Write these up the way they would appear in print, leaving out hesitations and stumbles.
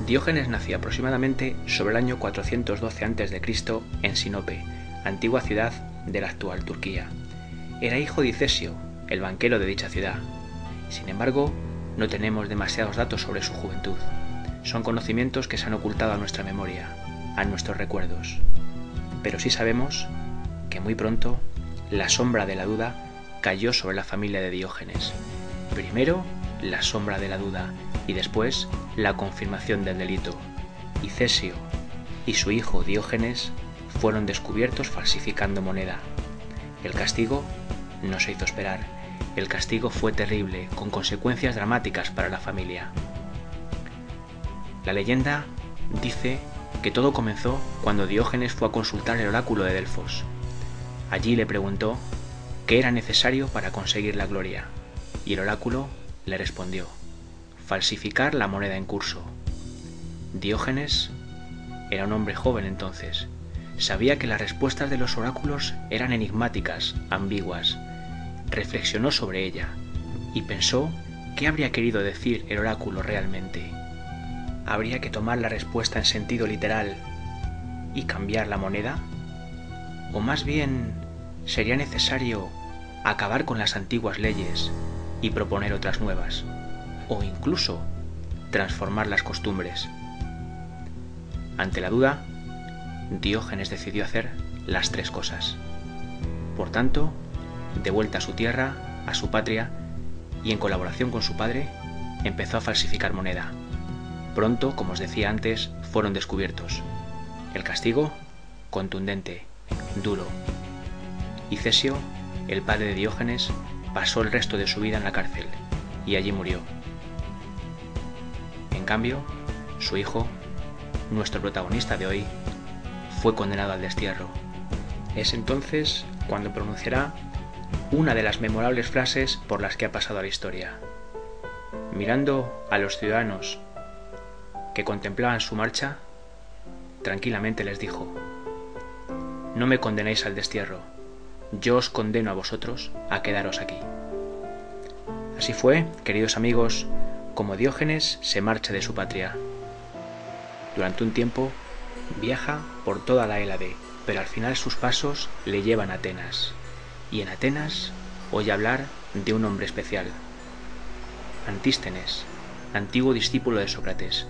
Diógenes nació aproximadamente sobre el año 412 a.C. en Sinope, antigua ciudad de la actual Turquía. Era hijo de Icesio, el banquero de dicha ciudad. Sin embargo, no tenemos demasiados datos sobre su juventud. Son conocimientos que se han ocultado a nuestra memoria, a nuestros recuerdos. Pero sí sabemos que muy pronto la sombra de la duda cayó sobre la familia de Diógenes. Primero, la sombra de la duda y después la confirmación del delito. Icesio y su hijo Diógenes fueron descubiertos falsificando moneda. El castigo no se hizo esperar. El castigo fue terrible, con consecuencias dramáticas para la familia. La leyenda dice que todo comenzó cuando Diógenes fue a consultar el oráculo de Delfos. Allí le preguntó qué era necesario para conseguir la gloria, y el oráculo le respondió: falsificar la moneda en curso. Diógenes era un hombre joven entonces. Sabía que las respuestas de los oráculos eran enigmáticas, ambiguas. Reflexionó sobre ella y pensó qué habría querido decir el oráculo realmente. ¿Habría que tomar la respuesta en sentido literal y cambiar la moneda? ¿O más bien sería necesario acabar con las antiguas leyes y proponer otras nuevas? ¿O incluso transformar las costumbres? Ante la duda, Diógenes decidió hacer las tres cosas. Por tanto, de vuelta a su tierra, a su patria, y en colaboración con su padre, empezó a falsificar moneda. Pronto, como os decía antes, fueron descubiertos. El castigo, contundente, duro. Icesio, el padre de Diógenes, pasó el resto de su vida en la cárcel, y allí murió. En cambio, su hijo, nuestro protagonista de hoy, fue condenado al destierro. Es entonces cuando pronunciará una de las memorables frases por las que ha pasado a la historia. Mirando a los ciudadanos que contemplaban su marcha, tranquilamente les dijo: no me condenéis al destierro, yo os condeno a vosotros a quedaros aquí. Así fue, queridos amigos, como Diógenes se marcha de su patria. Durante un tiempo viaja por toda la Hélade, pero al final sus pasos le llevan a Atenas. Y en Atenas oye hablar de un hombre especial, Antístenes, antiguo discípulo de Sócrates,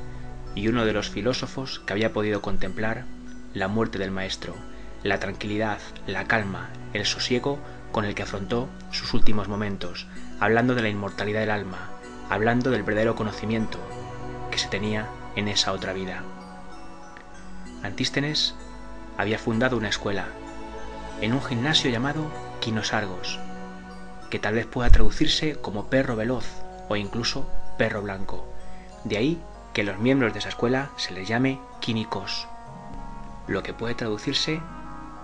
y uno de los filósofos que había podido contemplar la muerte del maestro, la tranquilidad, la calma, el sosiego con el que afrontó sus últimos momentos, hablando de la inmortalidad del alma, hablando del verdadero conocimiento que se tenía en esa otra vida. Antístenes había fundado una escuela en un gimnasio llamado Quinosargos, que tal vez pueda traducirse como perro veloz o incluso perro blanco. De ahí que los miembros de esa escuela se les llame quínicos, lo que puede traducirse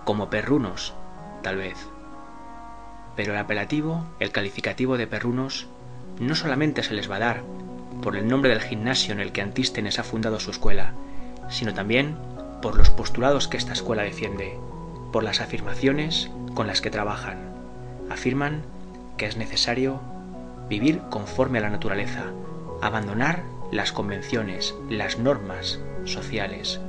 como perrunos, tal vez. Pero el apelativo, el calificativo de perrunos, no solamente se les va a dar por el nombre del gimnasio en el que Antístenes ha fundado su escuela, sino también por los postulados que esta escuela defiende, por las afirmaciones con las que trabajan. Afirman que es necesario vivir conforme a la naturaleza, abandonar las convenciones, las normas sociales.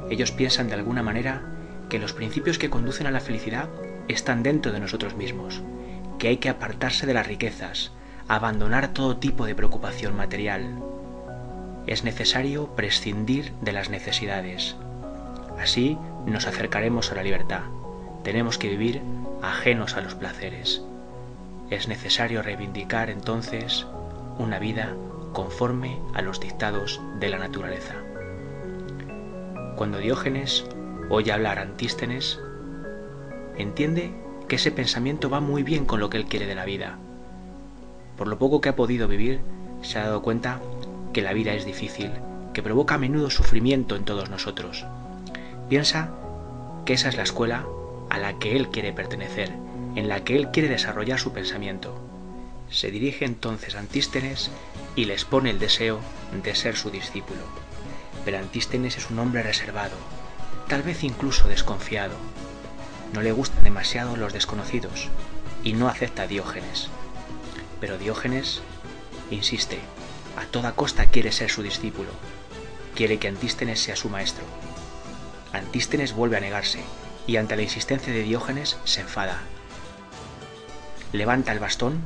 Ellos piensan de alguna manera que los principios que conducen a la felicidad están dentro de nosotros mismos, que hay que apartarse de las riquezas, abandonar todo tipo de preocupación material. Es necesario prescindir de las necesidades. Así nos acercaremos a la libertad. Tenemos que vivir ajenos a los placeres. Es necesario reivindicar entonces una vida conforme a los dictados de la naturaleza. Cuando Diógenes oye hablar a Antístenes, entiende que ese pensamiento va muy bien con lo que él quiere de la vida. Por lo poco que ha podido vivir, se ha dado cuenta que la vida es difícil, que provoca a menudo sufrimiento en todos nosotros. Piensa que esa es la escuela a la que él quiere pertenecer, en la que él quiere desarrollar su pensamiento. Se dirige entonces a Antístenes y le expone el deseo de ser su discípulo. Pero Antístenes es un hombre reservado, tal vez incluso desconfiado. No le gustan demasiado los desconocidos y no acepta a Diógenes. Pero Diógenes insiste, a toda costa quiere ser su discípulo. quiere que Antístenes sea su maestro. Antístenes vuelve a negarse, y ante la insistencia de Diógenes se enfada. Levanta el bastón,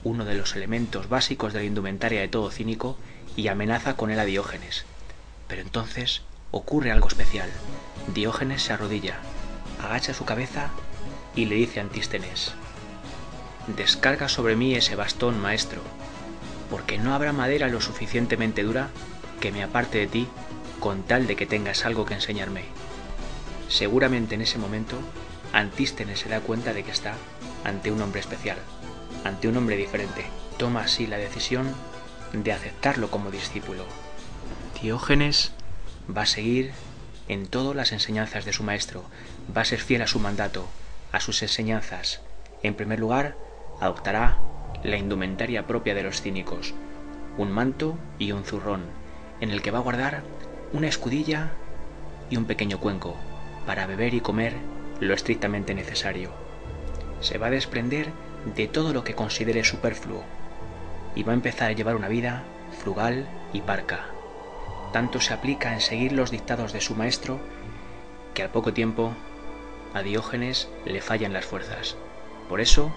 uno de los elementos básicos de la indumentaria de todo cínico, y amenaza con él a Diógenes. Pero entonces ocurre algo especial. Diógenes se arrodilla, agacha su cabeza y le dice a Antístenes: «Descarga sobre mí ese bastón, maestro, porque no habrá madera lo suficientemente dura que me aparte de ti con tal de que tengas algo que enseñarme». Seguramente en ese momento Antístenes se da cuenta de que está ante un hombre especial, ante un hombre diferente. Toma así la decisión de aceptarlo como discípulo. Diógenes va a seguir en todo las enseñanzas de su maestro, va a ser fiel a su mandato, a sus enseñanzas. En primer lugar, adoptará la indumentaria propia de los cínicos, un manto y un zurrón, en el que va a guardar una escudilla y un pequeño cuenco para beber y comer lo estrictamente necesario. Se va a desprender de todo lo que considere superfluo y va a empezar a llevar una vida frugal y parca. Tanto se aplica en seguir los dictados de su maestro que al poco tiempo a Diógenes le fallan las fuerzas. Por eso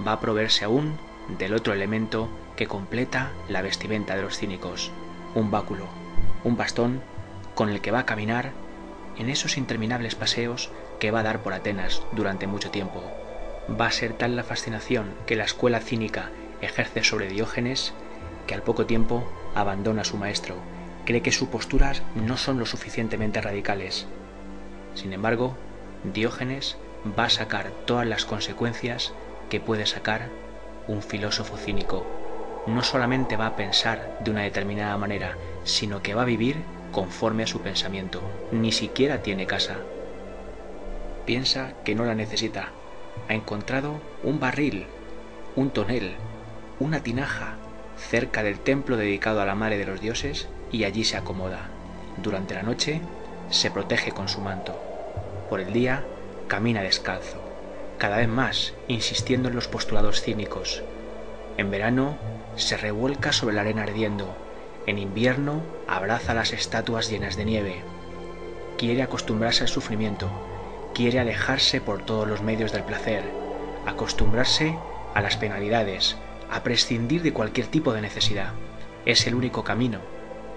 va a proveerse aún del otro elemento que completa la vestimenta de los cínicos, un báculo, un bastón con el que va a caminar en esos interminables paseos que va a dar por Atenas durante mucho tiempo. Va a ser tal la fascinación que la escuela cínica ejerce sobre Diógenes que al poco tiempo abandona a su maestro. Cree que sus posturas no son lo suficientemente radicales. Sin embargo, Diógenes va a sacar todas las consecuencias que puede sacar un filósofo cínico. No solamente va a pensar de una determinada manera, sino que va a vivir conforme a su pensamiento. Ni siquiera tiene casa. Piensa que no la necesita. Ha encontrado un barril, un tonel, una tinaja cerca del templo dedicado a la madre de los dioses y allí se acomoda. Durante la noche se protege con su manto. Por el día camina descalzo, cada vez más insistiendo en los postulados cínicos. En verano se revuelca sobre la arena ardiendo. En invierno abraza las estatuas llenas de nieve. Quiere acostumbrarse al sufrimiento. Quiere alejarse por todos los medios del placer, acostumbrarse a las penalidades, a prescindir de cualquier tipo de necesidad. Es el único camino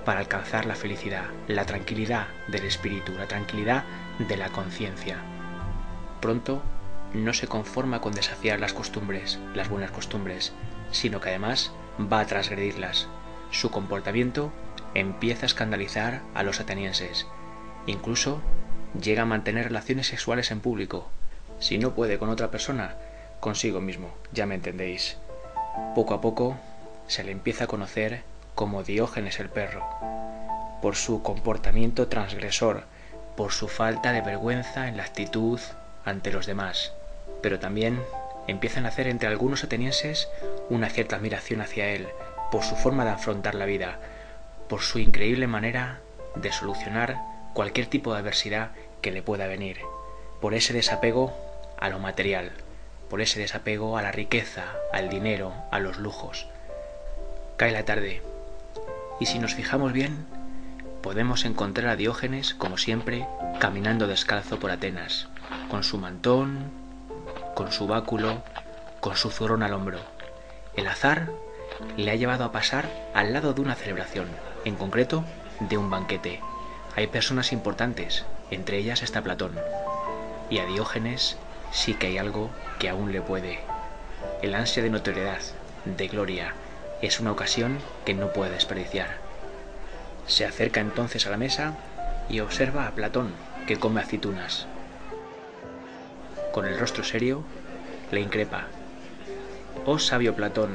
para alcanzar la felicidad, la tranquilidad del espíritu, la tranquilidad de la conciencia. Pronto no se conforma con desafiar las costumbres, las buenas costumbres, sino que además va a transgredirlas. Su comportamiento empieza a escandalizar a los atenienses. Incluso llega a mantener relaciones sexuales en público. Si no puede con otra persona, consigo mismo, ya me entendéis. Poco a poco se le empieza a conocer como Diógenes el perro, por su comportamiento transgresor, por su falta de vergüenza en la actitud ante los demás. Pero también empieza a nacer entre algunos atenienses una cierta admiración hacia él, por su forma de afrontar la vida, por su increíble manera de solucionar cualquier tipo de adversidad que le pueda venir, por ese desapego a lo material, por ese desapego a la riqueza, al dinero, a los lujos. Cae la tarde, y si nos fijamos bien, podemos encontrar a Diógenes, como siempre, caminando descalzo por Atenas, con su mantón, con su báculo, con su zurrón al hombro. El azar le ha llevado a pasar al lado de una celebración, en concreto de un banquete. Hay personas importantes, entre ellas está Platón, y a Diógenes sí que hay algo que aún le puede. El ansia de notoriedad, de gloria, es una ocasión que no puede desperdiciar. Se acerca entonces a la mesa y observa a Platón, que come aceitunas. Con el rostro serio, le increpa: «Oh sabio Platón,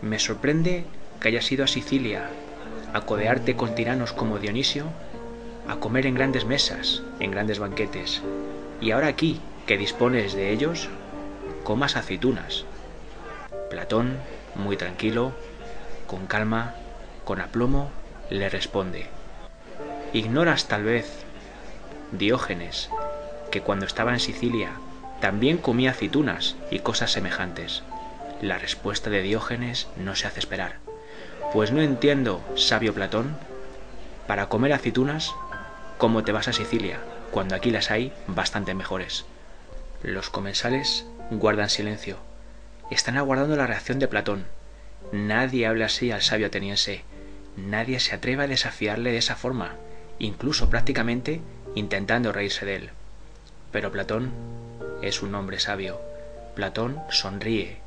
me sorprende que hayas ido a Sicilia a codearte con tiranos como Dionisio, a comer en grandes mesas, en grandes banquetes, y ahora aquí, que dispones de ellos, comas aceitunas». Platón, muy tranquilo, con calma, con aplomo, le responde: «¿Ignoras tal vez, Diógenes, que cuando estaba en Sicilia también comía aceitunas y cosas semejantes?» La respuesta de Diógenes no se hace esperar: «Pues no entiendo, sabio Platón, Para comer aceitunas, ¿cómo te vas a Sicilia, cuando aquí las hay bastante mejores? Los comensales guardan silencio. Están aguardando la reacción de Platón. Nadie habla así al sabio ateniense. Nadie se atreve a desafiarle de esa forma, incluso prácticamente intentando reírse de él. Pero Platón es un hombre sabio. Platón sonríe,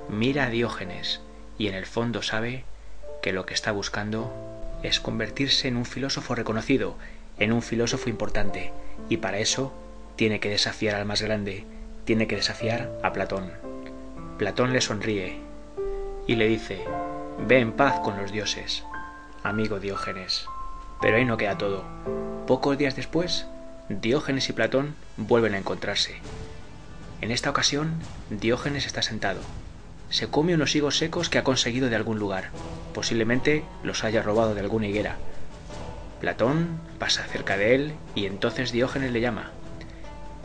mira a Diógenes y en el fondo sabe que lo que está buscando es convertirse en un filósofo reconocido, en un filósofo importante, y para eso tiene que desafiar al más grande, tiene que desafiar a Platón. Platón le sonríe y le dice: ve en paz con los dioses, amigo Diógenes. Pero ahí no queda todo. Pocos días después, Diógenes y Platón vuelven a encontrarse. En esta ocasión, Diógenes está sentado. Se come unos higos secos que ha conseguido de algún lugar. Posiblemente los haya robado de alguna higuera. Platón pasa cerca de él y entonces Diógenes le llama.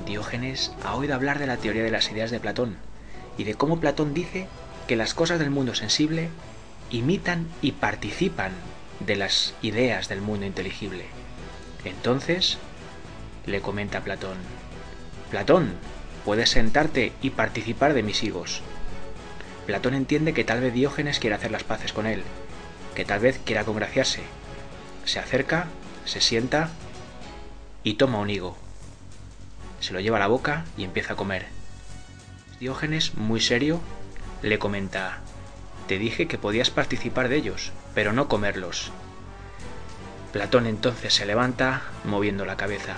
Diógenes ha oído hablar de la teoría de las ideas de Platón y de cómo Platón dice que las cosas del mundo sensible imitan y participan de las ideas del mundo inteligible. Entonces le comenta a Platón: Platón, puedes sentarte y participar de mis higos. Platón entiende que tal vez Diógenes quiera hacer las paces con él, que tal vez quiera congraciarse. Se acerca, se sienta y toma un higo. Se lo lleva a la boca y empieza a comer. Diógenes, muy serio, le comenta: te dije que podías participar de ellos, pero no comerlos. Platón entonces se levanta, moviendo la cabeza.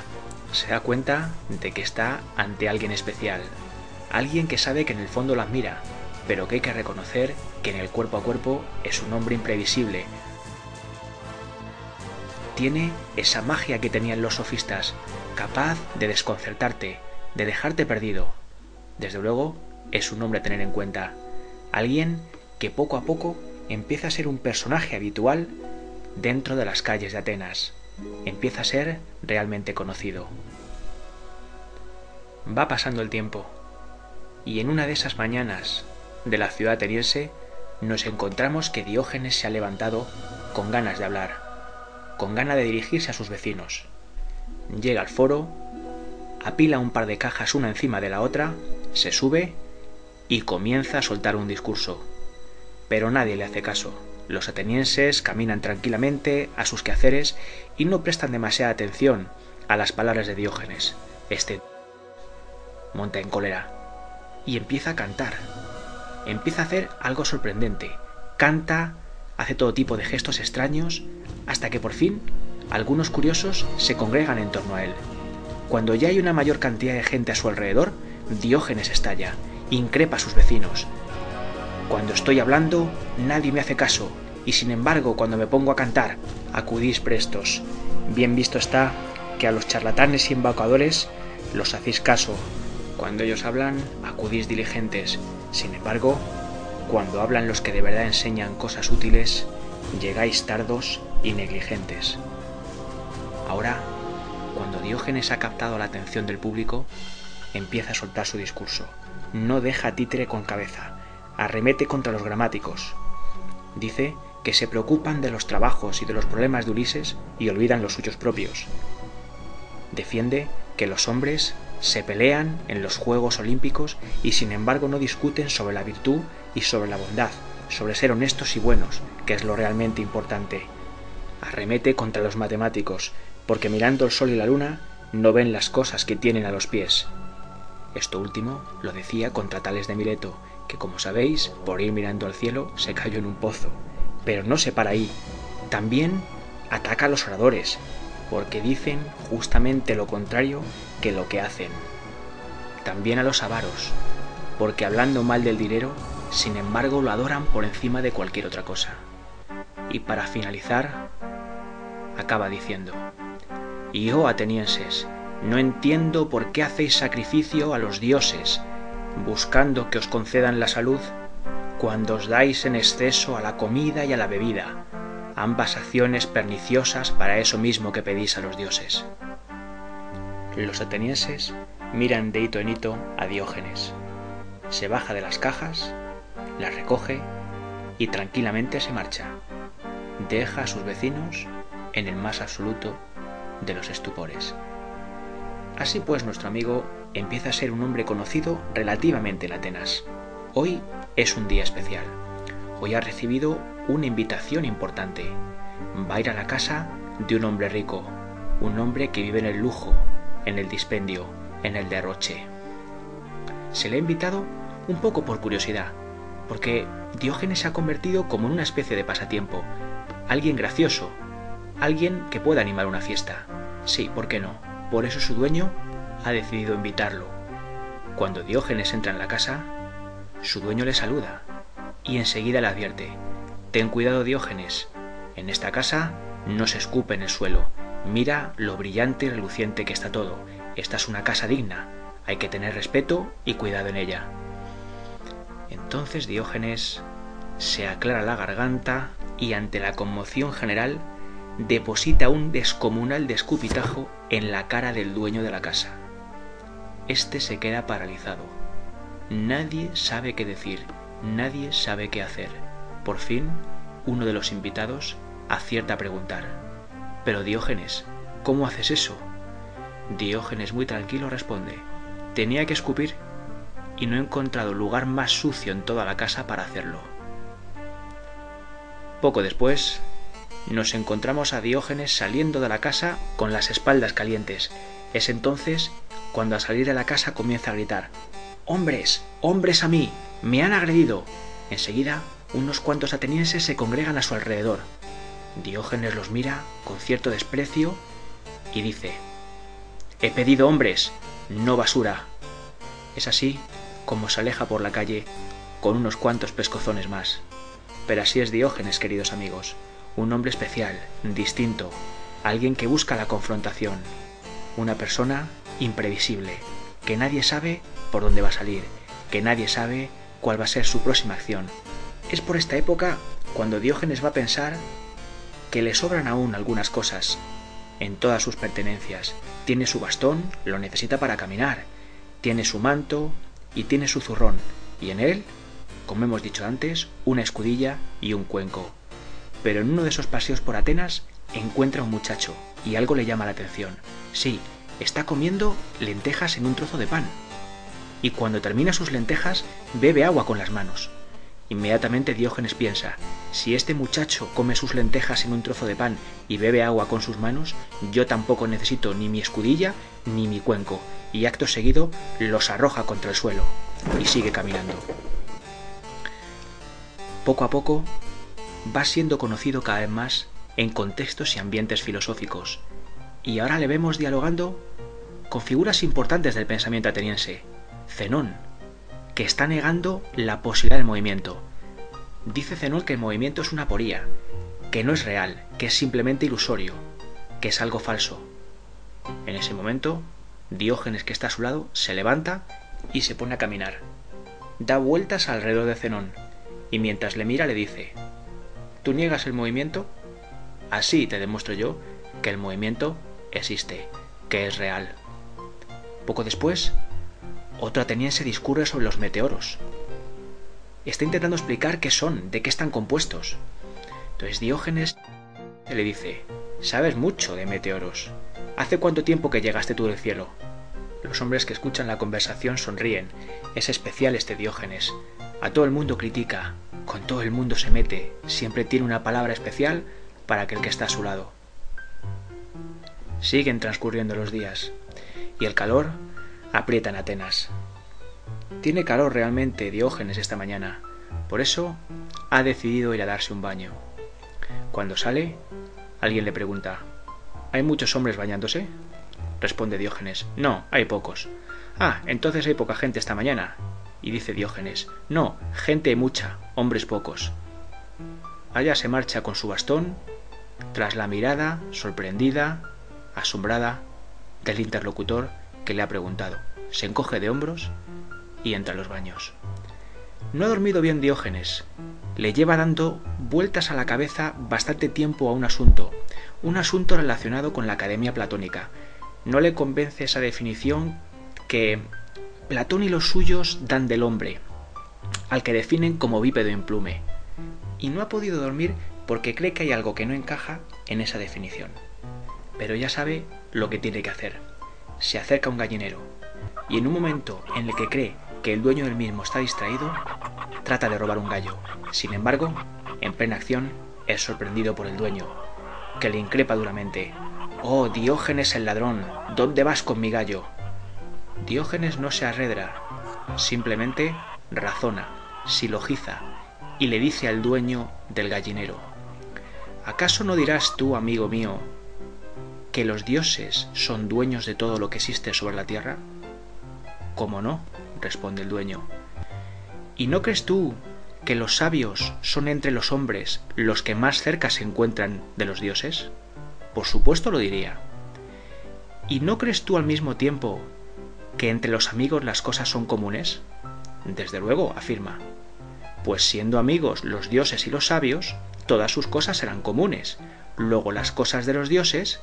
Se da cuenta de que está ante alguien especial, alguien que sabe que en el fondo lo admira, pero que hay que reconocer que en el cuerpo a cuerpo es un hombre imprevisible. Tiene esa magia que tenían los sofistas, capaz de desconcertarte, de dejarte perdido. Desde luego, es un hombre a tener en cuenta, alguien que poco a poco empieza a ser un personaje habitual dentro de las calles de Atenas, empieza a ser realmente conocido. Va pasando el tiempo, y en una de esas mañanas de la ciudad ateniense nos encontramos que Diógenes se ha levantado con ganas de hablar, con ganas de dirigirse a sus vecinos. Llega al foro, apila un par de cajas una encima de la otra, se sube y comienza a soltar un discurso. Pero nadie le hace caso. Los atenienses caminan tranquilamente a sus quehaceres y no prestan demasiada atención a las palabras de Diógenes. Este monta en cólera y empieza a cantar. Empieza a hacer algo sorprendente. Canta, hace todo tipo de gestos extraños, hasta que por fin algunos curiosos se congregan en torno a él. Cuando ya hay una mayor cantidad de gente a su alrededor, Diógenes estalla, increpa a sus vecinos. Cuando estoy hablando, nadie me hace caso, y sin embargo, cuando me pongo a cantar, acudís prestos. Bien visto está que a los charlatanes y embaucadores los hacéis caso. Cuando ellos hablan, acudís diligentes. Sin embargo, cuando hablan los que de verdad enseñan cosas útiles, llegáis tardos y negligentes. Ahora, cuando Diógenes ha captado la atención del público, empieza a soltar su discurso. No deja títere con cabeza. Arremete contra los gramáticos. Dice que se preocupan de los trabajos y de los problemas de Ulises y olvidan los suyos propios. Defiende que los hombres se pelean en los Juegos Olímpicos y sin embargo no discuten sobre la virtud y sobre la bondad, sobre ser honestos y buenos, que es lo realmente importante. Arremete contra los matemáticos, porque mirando el sol y la luna no ven las cosas que tienen a los pies. Esto último lo decía contra Tales de Mileto, que como sabéis, por ir mirando al cielo se cayó en un pozo. Pero no se para ahí. También ataca a los oradores, porque dicen justamente lo contrario que lo que hacen. También a los avaros, porque hablando mal del dinero, sin embargo lo adoran por encima de cualquier otra cosa. Y para finalizar, acaba diciendo: y oh atenienses, no entiendo por qué hacéis sacrificio a los dioses, buscando que os concedan la salud, cuando os dais en exceso a la comida y a la bebida, ambas acciones perniciosas para eso mismo que pedís a los dioses. Los atenienses miran de hito en hito a Diógenes. Se baja de las cajas, las recoge y tranquilamente se marcha. Deja a sus vecinos en el más absoluto de los estupores. Así pues, nuestro amigo empieza a ser un hombre conocido relativamente en Atenas. Hoy es un día especial. Hoy ha recibido una invitación importante. Va a ir a la casa de un hombre rico, un hombre que vive en el lujo, en el dispendio, en el derroche. Se le ha invitado un poco por curiosidad, porque Diógenes se ha convertido como en una especie de pasatiempo, alguien gracioso, alguien que pueda animar una fiesta. Sí, ¿por qué no? Por eso su dueño ha decidido invitarlo. Cuando Diógenes entra en la casa, su dueño le saluda y enseguida le advierte: ten cuidado, Diógenes, en esta casa no se escupe en el suelo, mira lo brillante y reluciente que está todo, esta es una casa digna, hay que tener respeto y cuidado en ella. Entonces Diógenes se aclara la garganta y ante la conmoción general deposita un descomunal escupitajo en la cara del dueño de la casa. Este se queda paralizado. Nadie sabe qué decir, nadie sabe qué hacer. Por fin, uno de los invitados acierta a preguntar: «Pero Diógenes, ¿cómo haces eso?». Diógenes muy tranquilo responde: «Tenía que escupir y no he encontrado lugar más sucio en toda la casa para hacerlo». Poco después, nos encontramos a Diógenes saliendo de la casa con las espaldas calientes. Es entonces cuando al salir de la casa comienza a gritar: «¡Hombres! ¡Hombres a mí! ¡Me han agredido!». Enseguida, unos cuantos atenienses se congregan a su alrededor. Diógenes los mira con cierto desprecio y dice: «He pedido hombres, no basura». Es así como se aleja por la calle con unos cuantos pescozones más. Pero así es Diógenes, queridos amigos, un hombre especial, distinto, alguien que busca la confrontación, una persona imprevisible, que nadie sabe por dónde va a salir, que nadie sabe cuál va a ser su próxima acción. Es por esta época cuando Diógenes va a pensar que le sobran aún algunas cosas en todas sus pertenencias. Tiene su bastón, lo necesita para caminar, tiene su manto y tiene su zurrón, y en él, como hemos dicho antes, una escudilla y un cuenco. Pero en uno de esos paseos por Atenas encuentra a un muchacho y algo le llama la atención. Sí, está comiendo lentejas en un trozo de pan. Y cuando termina sus lentejas, bebe agua con las manos. Inmediatamente Diógenes piensa: si este muchacho come sus lentejas en un trozo de pan y bebe agua con sus manos, yo tampoco necesito ni mi escudilla ni mi cuenco. Y acto seguido los arroja contra el suelo y sigue caminando. Poco a poco va siendo conocido cada vez más en contextos y ambientes filosóficos, y ahora le vemos dialogando con figuras importantes del pensamiento ateniense. Zenón, que está negando la posibilidad del movimiento. Dice Zenón que el movimiento es una aporía, que no es real, que es simplemente ilusorio, que es algo falso. En ese momento, Diógenes, que está a su lado, se levanta y se pone a caminar. Da vueltas alrededor de Zenón, y mientras le mira le dice: ¿tú niegas el movimiento? Así te demuestro yo que el movimiento existe, que es real. Poco después, otro ateniense discurre sobre los meteoros. Está intentando explicar qué son, de qué están compuestos. Entonces Diógenes le dice: sabes mucho de meteoros. ¿Hace cuánto tiempo que llegaste tú del cielo? Los hombres que escuchan la conversación sonríen. Es especial este Diógenes. A todo el mundo critica, con todo el mundo se mete, siempre tiene una palabra especial para aquel que está a su lado. Siguen transcurriendo los días, y el calor aprieta en Atenas. Tiene calor realmente Diógenes esta mañana, por eso ha decidido ir a darse un baño. Cuando sale, alguien le pregunta: ¿hay muchos hombres bañándose? Responde Diógenes: no, hay pocos. Ah, entonces hay poca gente esta mañana. Y dice Diógenes: no, gente hay mucha, hombres pocos. Allá se marcha con su bastón, tras la mirada, sorprendida, asombrada, del interlocutor que le ha preguntado. Se encoge de hombros y entra a los baños. No ha dormido bien Diógenes. Le lleva dando vueltas a la cabeza bastante tiempo a un asunto relacionado con la Academia Platónica. No le convence esa definición que Platón y los suyos dan del hombre, al que definen como bípedo implume. Y no ha podido dormir porque cree que hay algo que no encaja en esa definición. Pero ya sabe lo que tiene que hacer. Se acerca a un gallinero y en un momento en el que cree que el dueño del mismo está distraído, trata de robar un gallo. Sin embargo, en plena acción, es sorprendido por el dueño, que le increpa duramente: «Oh, Diógenes el ladrón, ¿dónde vas con mi gallo?». Diógenes no se arredra, simplemente razona, silogiza y le dice al dueño del gallinero: «¿Acaso no dirás tú, amigo mío, que los dioses son dueños de todo lo que existe sobre la tierra?». «¿Cómo no?», responde el dueño. «¿Y no crees tú que los sabios son entre los hombres los que más cerca se encuentran de los dioses?». «Por supuesto lo diría». «¿Y no crees tú al mismo tiempo que entre los amigos las cosas son comunes?». «Desde luego», afirma. «Pues siendo amigos los dioses y los sabios, todas sus cosas serán comunes. Luego las cosas de los dioses,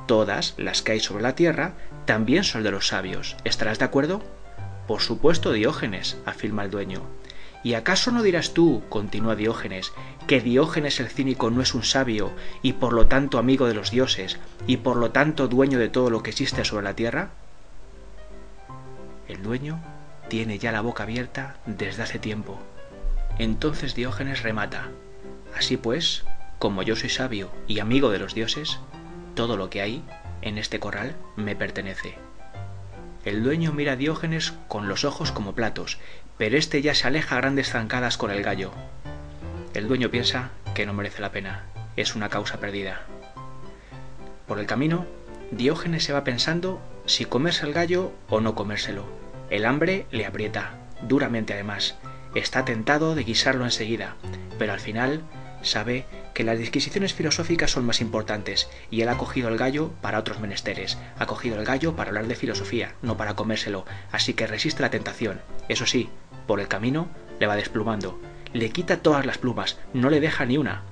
todas las que hay sobre la tierra, también son de los sabios. ¿Estarás de acuerdo?». «Por supuesto, Diógenes», afirma el dueño. «¿Y acaso no dirás tú», continúa Diógenes, «que Diógenes el cínico no es un sabio y por lo tanto amigo de los dioses y por lo tanto dueño de todo lo que existe sobre la tierra?». El dueño tiene ya la boca abierta desde hace tiempo. Entonces Diógenes remata: «Así pues, como yo soy sabio y amigo de los dioses, todo lo que hay en este corral me pertenece». El dueño mira a Diógenes con los ojos como platos, pero este ya se aleja a grandes zancadas con el gallo. El dueño piensa que no merece la pena, es una causa perdida. Por el camino, Diógenes se va pensando si comerse el gallo o no comérselo. El hambre le aprieta, duramente además. Está tentado de guisarlo enseguida, pero al final sabe que las disquisiciones filosóficas son más importantes y él ha cogido el gallo para otros menesteres. Ha cogido el gallo para hablar de filosofía, no para comérselo, así que resiste la tentación. Eso sí, por el camino le va desplumando. Le quita todas las plumas, no le deja ni una.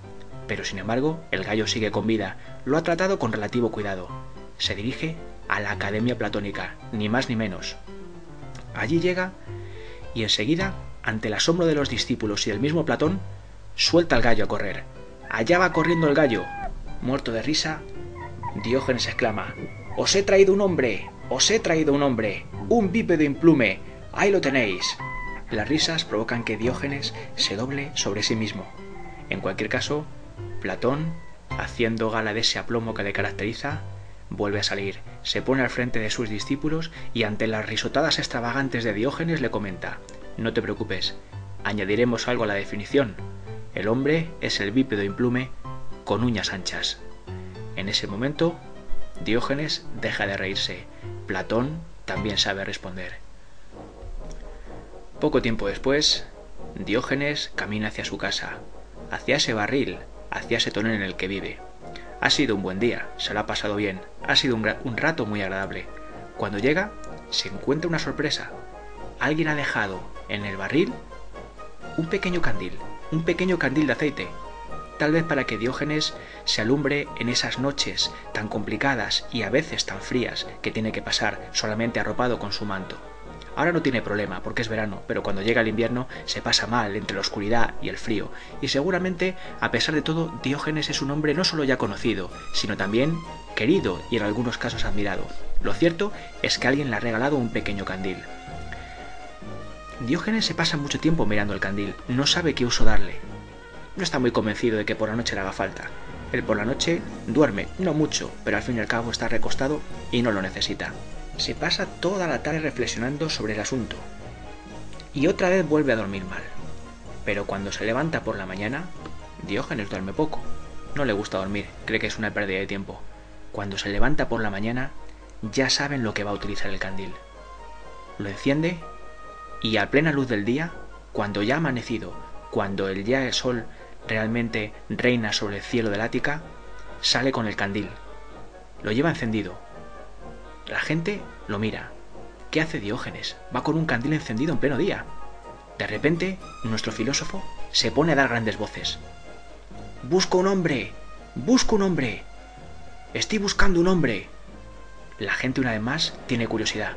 Pero sin embargo, el gallo sigue con vida. Lo ha tratado con relativo cuidado. Se dirige a la Academia Platónica, ni más ni menos. Allí llega y enseguida, ante el asombro de los discípulos y del mismo Platón, suelta al gallo a correr. Allá va corriendo el gallo. Muerto de risa, Diógenes exclama: «¡Os he traído un hombre! ¡Os he traído un hombre! ¡Un bípedo implume! ¡Ahí lo tenéis!». Las risas provocan que Diógenes se doble sobre sí mismo. En cualquier caso, Platón, haciendo gala de ese aplomo que le caracteriza, vuelve a salir, se pone al frente de sus discípulos y ante las risotadas extravagantes de Diógenes le comenta: «No te preocupes, añadiremos algo a la definición. El hombre es el bípedo implume con uñas anchas». En ese momento, Diógenes deja de reírse. Platón también sabe responder. Poco tiempo después, Diógenes camina hacia su casa, hacia ese barril, hacia ese tonel en el que vive. Ha sido un buen día, se lo ha pasado bien, ha sido un rato muy agradable. Cuando llega, se encuentra una sorpresa. Alguien ha dejado en el barril un pequeño candil de aceite, tal vez para que Diógenes se alumbre en esas noches tan complicadas y a veces tan frías que tiene que pasar solamente arropado con su manto. Ahora no tiene problema porque es verano, pero cuando llega el invierno se pasa mal entre la oscuridad y el frío, y seguramente, a pesar de todo, Diógenes es un hombre no solo ya conocido, sino también querido y en algunos casos admirado. Lo cierto es que alguien le ha regalado un pequeño candil. Diógenes se pasa mucho tiempo mirando el candil, no sabe qué uso darle. No está muy convencido de que por la noche le haga falta. Él por la noche duerme, no mucho, pero al fin y al cabo está recostado y no lo necesita. Se pasa toda la tarde reflexionando sobre el asunto. Y otra vez vuelve a dormir mal. Pero cuando se levanta por la mañana, Diógenes duerme poco. No le gusta dormir, cree que es una pérdida de tiempo. Cuando se levanta por la mañana, ya saben lo que va a utilizar el candil. Lo enciende y a plena luz del día, cuando ya ha amanecido, cuando el sol realmente reina sobre el cielo del Ática, sale con el candil. Lo lleva encendido. La gente lo mira. ¿Qué hace Diógenes? Va con un candil encendido en pleno día. De repente, nuestro filósofo se pone a dar grandes voces. «¡Busco un hombre! ¡Busco un hombre! ¡Estoy buscando un hombre!». La gente una vez más tiene curiosidad.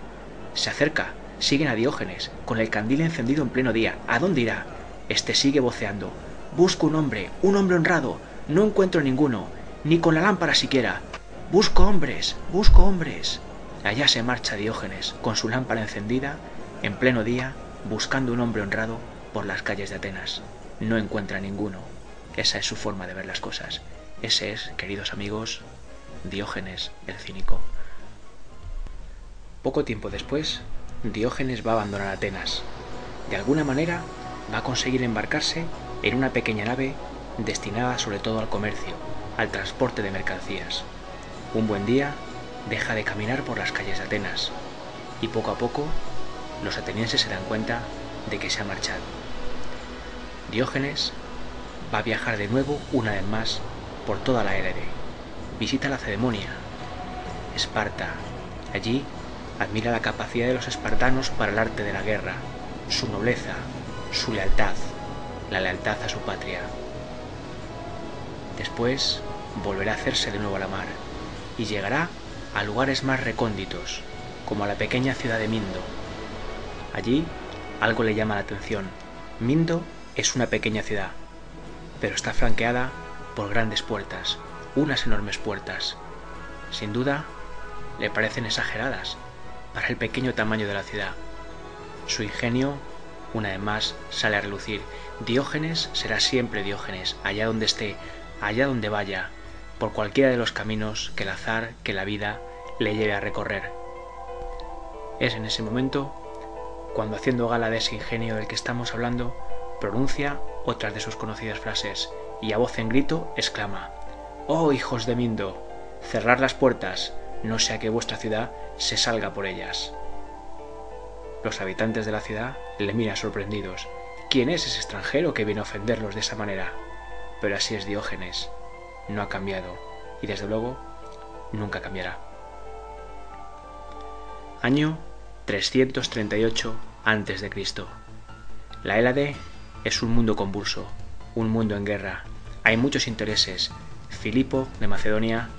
Se acerca, siguen a Diógenes, con el candil encendido en pleno día. ¿A dónde irá? Este sigue voceando: «Busco un hombre honrado, No encuentro ninguno, ni con la lámpara siquiera. Busco hombres, busco hombres. Allá se marcha Diógenes, con su lámpara encendida, en pleno día, buscando un hombre honrado por las calles de Atenas. No encuentra ninguno. Esa es su forma de ver las cosas. Ese es, queridos amigos, Diógenes el cínico. Poco tiempo después, Diógenes va a abandonar Atenas. De alguna manera, va a conseguir embarcarse en una pequeña nave destinada sobre todo al comercio, al transporte de mercancías. Un buen día, deja de caminar por las calles de Atenas y poco a poco los atenienses se dan cuenta de que se ha marchado. Diógenes va a viajar de nuevo una vez más por toda la Hélade. Visita la Lacedemonia, Esparta. Allí admira la capacidad de los espartanos para el arte de la guerra, su nobleza, su lealtad, la lealtad a su patria. Después volverá a hacerse de nuevo a la mar y llegará a lugares más recónditos, como a la pequeña ciudad de Mindo. Allí algo le llama la atención. Mindo es una pequeña ciudad, pero está flanqueada por grandes puertas, unas enormes puertas. Sin duda, le parecen exageradas para el pequeño tamaño de la ciudad. Su ingenio, una vez más, sale a relucir. Diógenes será siempre Diógenes, allá donde esté, allá donde vaya, por cualquiera de los caminos que el azar, que la vida le lleve a recorrer. Es en ese momento cuando, haciendo gala de ese ingenio del que estamos hablando, pronuncia otras de sus conocidas frases y a voz en grito exclama: «¡Oh, hijos de Mindo! Cerrad las puertas, no sea que vuestra ciudad se salga por ellas». Los habitantes de la ciudad le miran sorprendidos. ¿Quién es ese extranjero que viene a ofenderlos de esa manera? Pero así es Diógenes. No ha cambiado y desde luego nunca cambiará. Año 338 a.C. La Hélade es un mundo convulso, un mundo en guerra. Hay muchos intereses. Filipo de Macedonia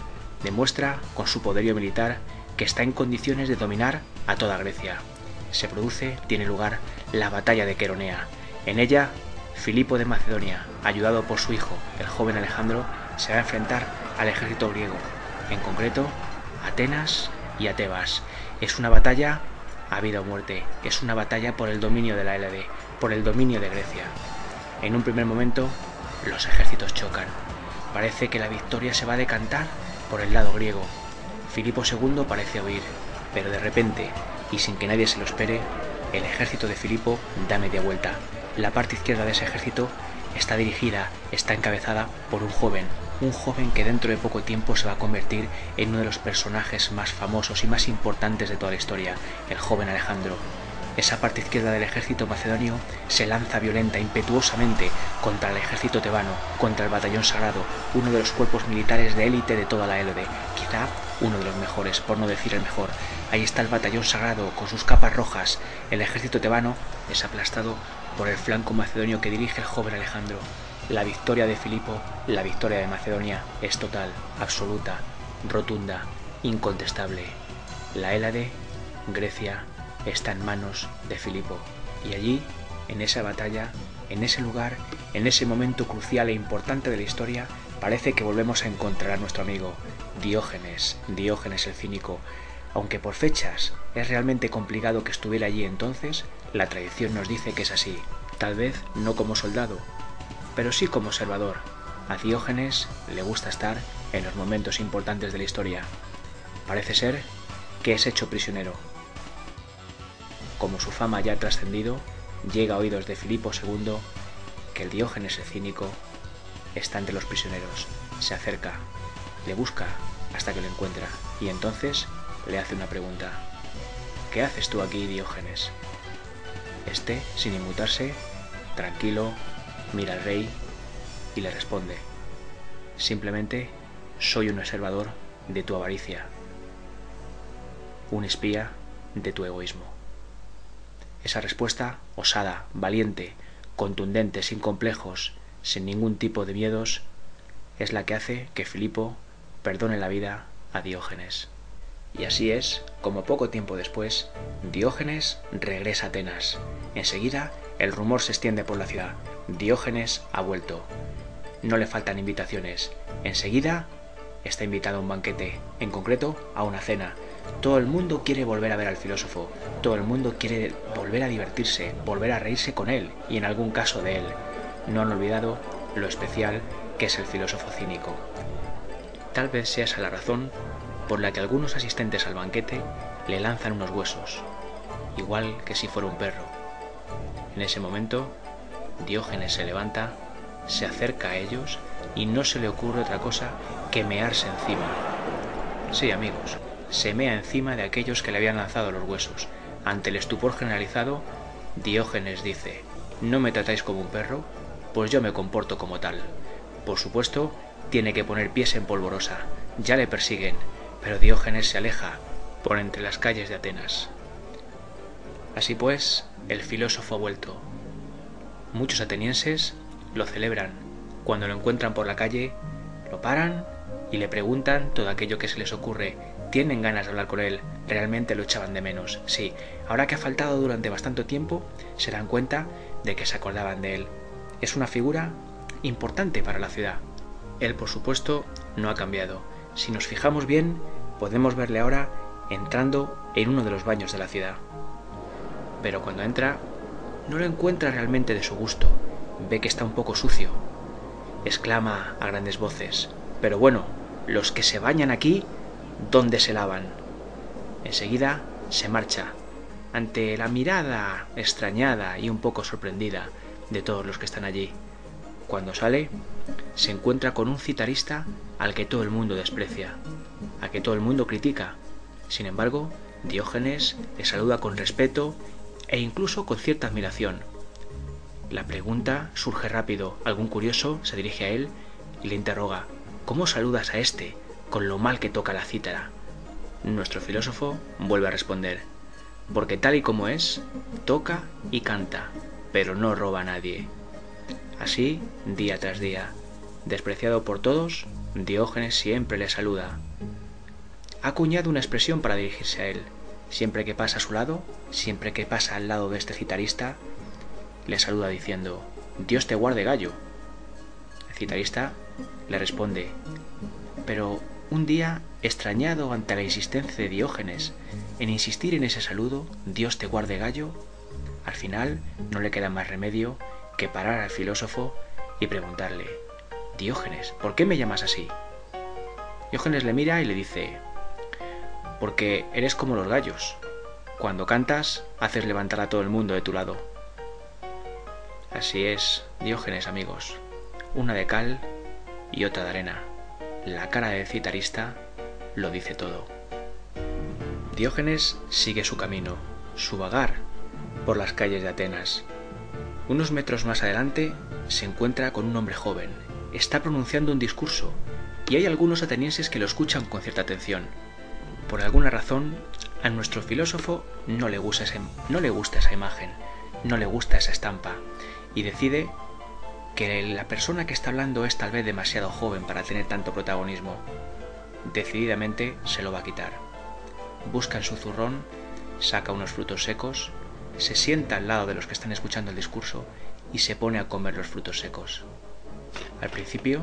demuestra con su poderío militar que está en condiciones de dominar a toda Grecia. Tiene lugar la batalla de Queronea. En ella, Filipo de Macedonia, ayudado por su hijo, el joven Alejandro, se va a enfrentar al ejército griego, en concreto, a Atenas y a Tebas. Es una batalla a vida o muerte, es una batalla por el dominio de la Hélade, por el dominio de Grecia. En un primer momento, los ejércitos chocan. Parece que la victoria se va a decantar por el lado griego. Filipo II parece huir, pero de repente, y sin que nadie se lo espere, el ejército de Filipo da media vuelta. La parte izquierda de ese ejército está encabezada por un joven que dentro de poco tiempo se va a convertir en uno de los personajes más famosos y más importantes de toda la historia, el joven Alejandro. Esa parte izquierda del ejército macedonio se lanza violenta, impetuosamente, contra el ejército tebano, contra el batallón sagrado, uno de los cuerpos militares de élite de toda la Hélade, quizá uno de los mejores, por no decir el mejor. Ahí está el batallón sagrado, con sus capas rojas. El ejército tebano es aplastado por el flanco macedonio que dirige el joven Alejandro. La victoria de Filipo, la victoria de Macedonia, es total, absoluta, rotunda, incontestable. La Hélade, Grecia, está en manos de Filipo. Y allí, en esa batalla, en ese lugar, en ese momento crucial e importante de la historia, parece que volvemos a encontrar a nuestro amigo Diógenes el cínico. Aunque por fechas es realmente complicado que estuviera allí entonces, la tradición nos dice que es así. Tal vez no como soldado, pero sí como observador. A Diógenes le gusta estar en los momentos importantes de la historia. Parece ser que es hecho prisionero. Como su fama ya ha trascendido, llega a oídos de Filipo II que el Diógenes el cínico está entre los prisioneros. Se acerca, le busca hasta que lo encuentra y entonces le hace una pregunta. ¿Qué haces tú aquí, Diógenes? Este, sin inmutarse, tranquilo, mira al rey y le responde: simplemente soy un observador de tu avaricia, un espía de tu egoísmo. Esa respuesta, osada, valiente, contundente, sin complejos, sin ningún tipo de miedos, es la que hace que Filipo perdone la vida a Diógenes. Y así es como poco tiempo después, Diógenes regresa a Atenas. Enseguida, el rumor se extiende por la ciudad. Diógenes ha vuelto. no le faltan invitaciones. Enseguida está invitado a un banquete, en concreto a una cena. Todo el mundo quiere volver a ver al filósofo, todo el mundo quiere volver a divertirse, volver a reírse con él y en algún caso de él. No han olvidado lo especial que es el filósofo cínico. Tal vez sea esa la razón por la que algunos asistentes al banquete le lanzan unos huesos, igual que si fuera un perro. En ese momento, Diógenes se levanta, se acerca a ellos y no se le ocurre otra cosa que mearse encima. Sí, amigos, se mea encima de aquellos que le habían lanzado los huesos. Ante el estupor generalizado, Diógenes dice: ¿no me tratáis como un perro? Pues yo me comporto como tal. Por supuesto, tiene que poner pies en polvorosa. Ya le persiguen, pero Diógenes se aleja por entre las calles de Atenas. Así pues, el filósofo ha vuelto. Muchos atenienses lo celebran. Cuando lo encuentran por la calle, lo paran y le preguntan todo aquello que se les ocurre. Tienen ganas de hablar con él, realmente lo echaban de menos. Sí, ahora que ha faltado durante bastante tiempo, se dan cuenta de que se acordaban de él. Es una figura importante para la ciudad. Él, por supuesto, no ha cambiado. Si nos fijamos bien, podemos verle ahora entrando en uno de los baños de la ciudad. Pero cuando entra, no lo encuentra realmente de su gusto. Ve que está un poco sucio. Exclama a grandes voces: pero bueno, los que se bañan aquí, ¿dónde se lavan? Enseguida se marcha, ante la mirada extrañada y un poco sorprendida de todos los que están allí. Cuando sale, se encuentra con un citarista al que todo el mundo desprecia, al que todo el mundo critica. Sin embargo, Diógenes le saluda con respeto e incluso con cierta admiración. La pregunta surge rápido. Algún curioso se dirige a él y le interroga: ¿cómo saludas a este con lo mal que toca la cítara? Nuestro filósofo vuelve a responder: porque tal y como es, toca y canta, pero no roba a nadie. Así, día tras día, despreciado por todos, Diógenes siempre le saluda. Ha acuñado una expresión para dirigirse a él. Siempre que pasa a su lado, siempre que pasa al lado de este citarista, le saluda diciendo: Dios te guarde, gallo. El citarista le responde: pero un día, extrañado ante la insistencia de Diógenes en insistir en ese saludo, Dios te guarde, gallo, al final no le queda más remedio que parar al filósofo y preguntarle: Diógenes, ¿por qué me llamas así? Diógenes le mira y le dice: porque eres como los gallos. Cuando cantas, haces levantar a todo el mundo de tu lado. Así es, Diógenes, amigos. Una de cal y otra de arena. La cara del citarista lo dice todo. Diógenes sigue su camino, su vagar por las calles de Atenas. Unos metros más adelante se encuentra con un hombre joven. Está pronunciando un discurso y hay algunos atenienses que lo escuchan con cierta atención. Por alguna razón, a nuestro filósofo no le gusta esa imagen, no le gusta esa estampa, y decide que la persona que está hablando es tal vez demasiado joven para tener tanto protagonismo. Decididamente se lo va a quitar. Busca en su zurrón, saca unos frutos secos, se sienta al lado de los que están escuchando el discurso y se pone a comer los frutos secos. Al principio,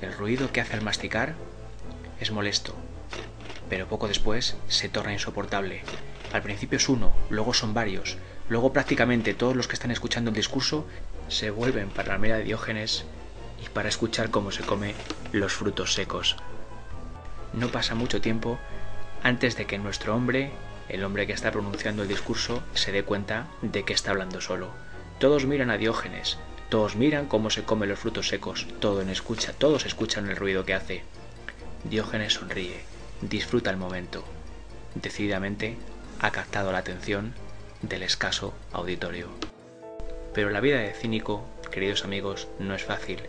el ruido que hace al masticar es molesto, pero poco después se torna insoportable. Al principio es uno, luego son varios, luego prácticamente todos los que están escuchando el discurso se vuelven para la mira de Diógenes y para escuchar cómo se come los frutos secos. No pasa mucho tiempo antes de que nuestro hombre, el hombre que está pronunciando el discurso, se dé cuenta de que está hablando solo. Todos miran a Diógenes, todos miran cómo se come los frutos secos, todos escuchan el ruido que hace. Diógenes sonríe, disfruta el momento. Decididamente ha captado la atención del escaso auditorio. Pero la vida de cínico, queridos amigos, no es fácil.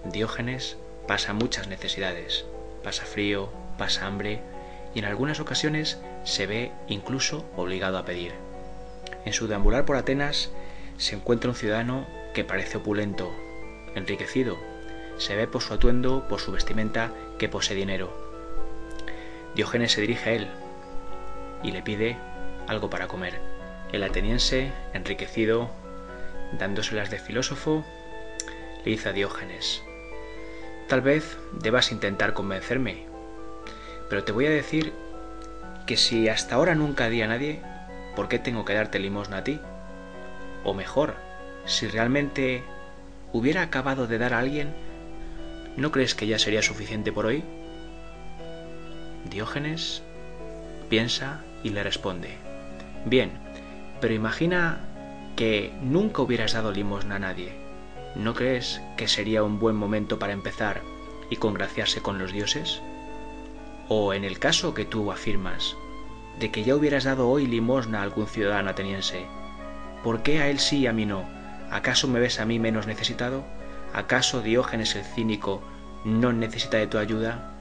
Diógenes pasa muchas necesidades, pasa frío, pasa hambre y en algunas ocasiones se ve incluso obligado a pedir. En su deambular por Atenas se encuentra un ciudadano que parece opulento, enriquecido. Se ve por su atuendo, por su vestimenta, que posee dinero. Diógenes se dirige a él y le pide algo para comer. El ateniense, enriquecido, dándoselas de filósofo, le dice a Diógenes: Tal vez debas intentar convencerme, pero te voy a decir que si hasta ahora nunca di a nadie, ¿por qué tengo que darte limosna a ti? O mejor, si realmente hubiera acabado de dar a alguien, ¿no crees que ya sería suficiente por hoy? Diógenes piensa y le responde: bien, pero imagina que nunca hubieras dado limosna a nadie. ¿No crees que sería un buen momento para empezar y congraciarse con los dioses? O en el caso que tú afirmas de que ya hubieras dado hoy limosna a algún ciudadano ateniense, ¿por qué a él sí y a mí no? ¿Acaso me ves a mí menos necesitado? ¿Acaso Diógenes el cínico no necesita de tu ayuda?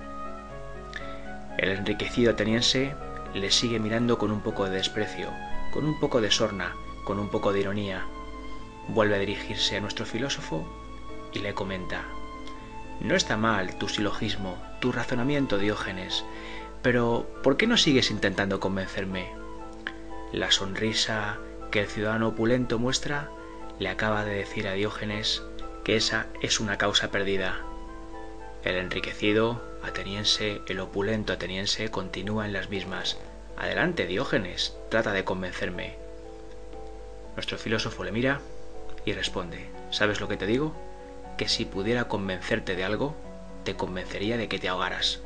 El enriquecido ateniense le sigue mirando con un poco de desprecio, con un poco de sorna, con un poco de ironía. Vuelve a dirigirse a nuestro filósofo y le comenta: no está mal tu silogismo, tu razonamiento, Diógenes, pero ¿por qué no sigues intentando convencerme? La sonrisa que el ciudadano opulento muestra le acaba de decir a Diógenes que esa es una causa perdida. El enriquecido ateniense, el opulento ateniense, continúa en las mismas. Adelante, Diógenes, trata de convencerme. Nuestro filósofo le mira y responde: ¿sabes lo que te digo? Que si pudiera convencerte de algo, te convencería de que te ahogaras.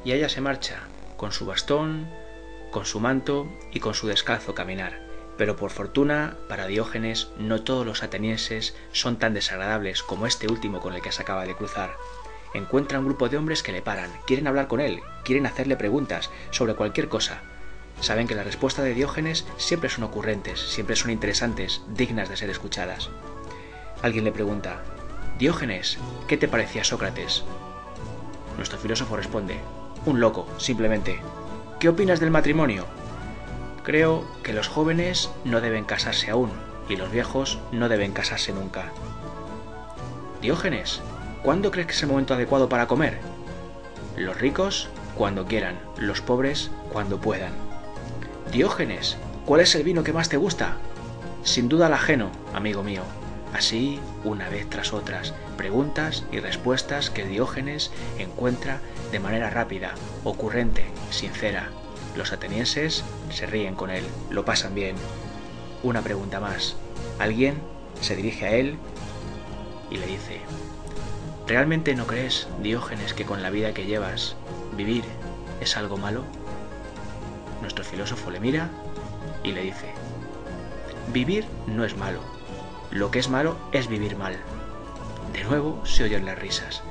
Y ella se marcha, con su bastón, con su manto y con su descalzo caminar. Pero por fortuna, para Diógenes, no todos los atenienses son tan desagradables como este último con el que se acaba de cruzar. Encuentra un grupo de hombres que le paran, quieren hablar con él, quieren hacerle preguntas sobre cualquier cosa. Saben que las respuestas de Diógenes siempre son ocurrentes, siempre son interesantes, dignas de ser escuchadas. Alguien le pregunta: Diógenes, ¿qué te parecía Sócrates? Nuestro filósofo responde: un loco, simplemente. ¿Qué opinas del matrimonio? Creo que los jóvenes no deben casarse aún, y los viejos no deben casarse nunca. Diógenes, ¿cuándo crees que es el momento adecuado para comer? Los ricos, cuando quieran, los pobres, cuando puedan. Diógenes, ¿cuál es el vino que más te gusta? Sin duda el ajeno, amigo mío. Así, una vez tras otras, preguntas y respuestas que Diógenes encuentra de manera rápida, ocurrente, sincera. Los atenienses se ríen con él, lo pasan bien. Una pregunta más. Alguien se dirige a él y le dice: ¿realmente no crees, Diógenes, que con la vida que llevas, vivir es algo malo? Nuestro filósofo le mira y le dice: vivir no es malo. Lo que es malo es vivir mal. De nuevo se oyen las risas.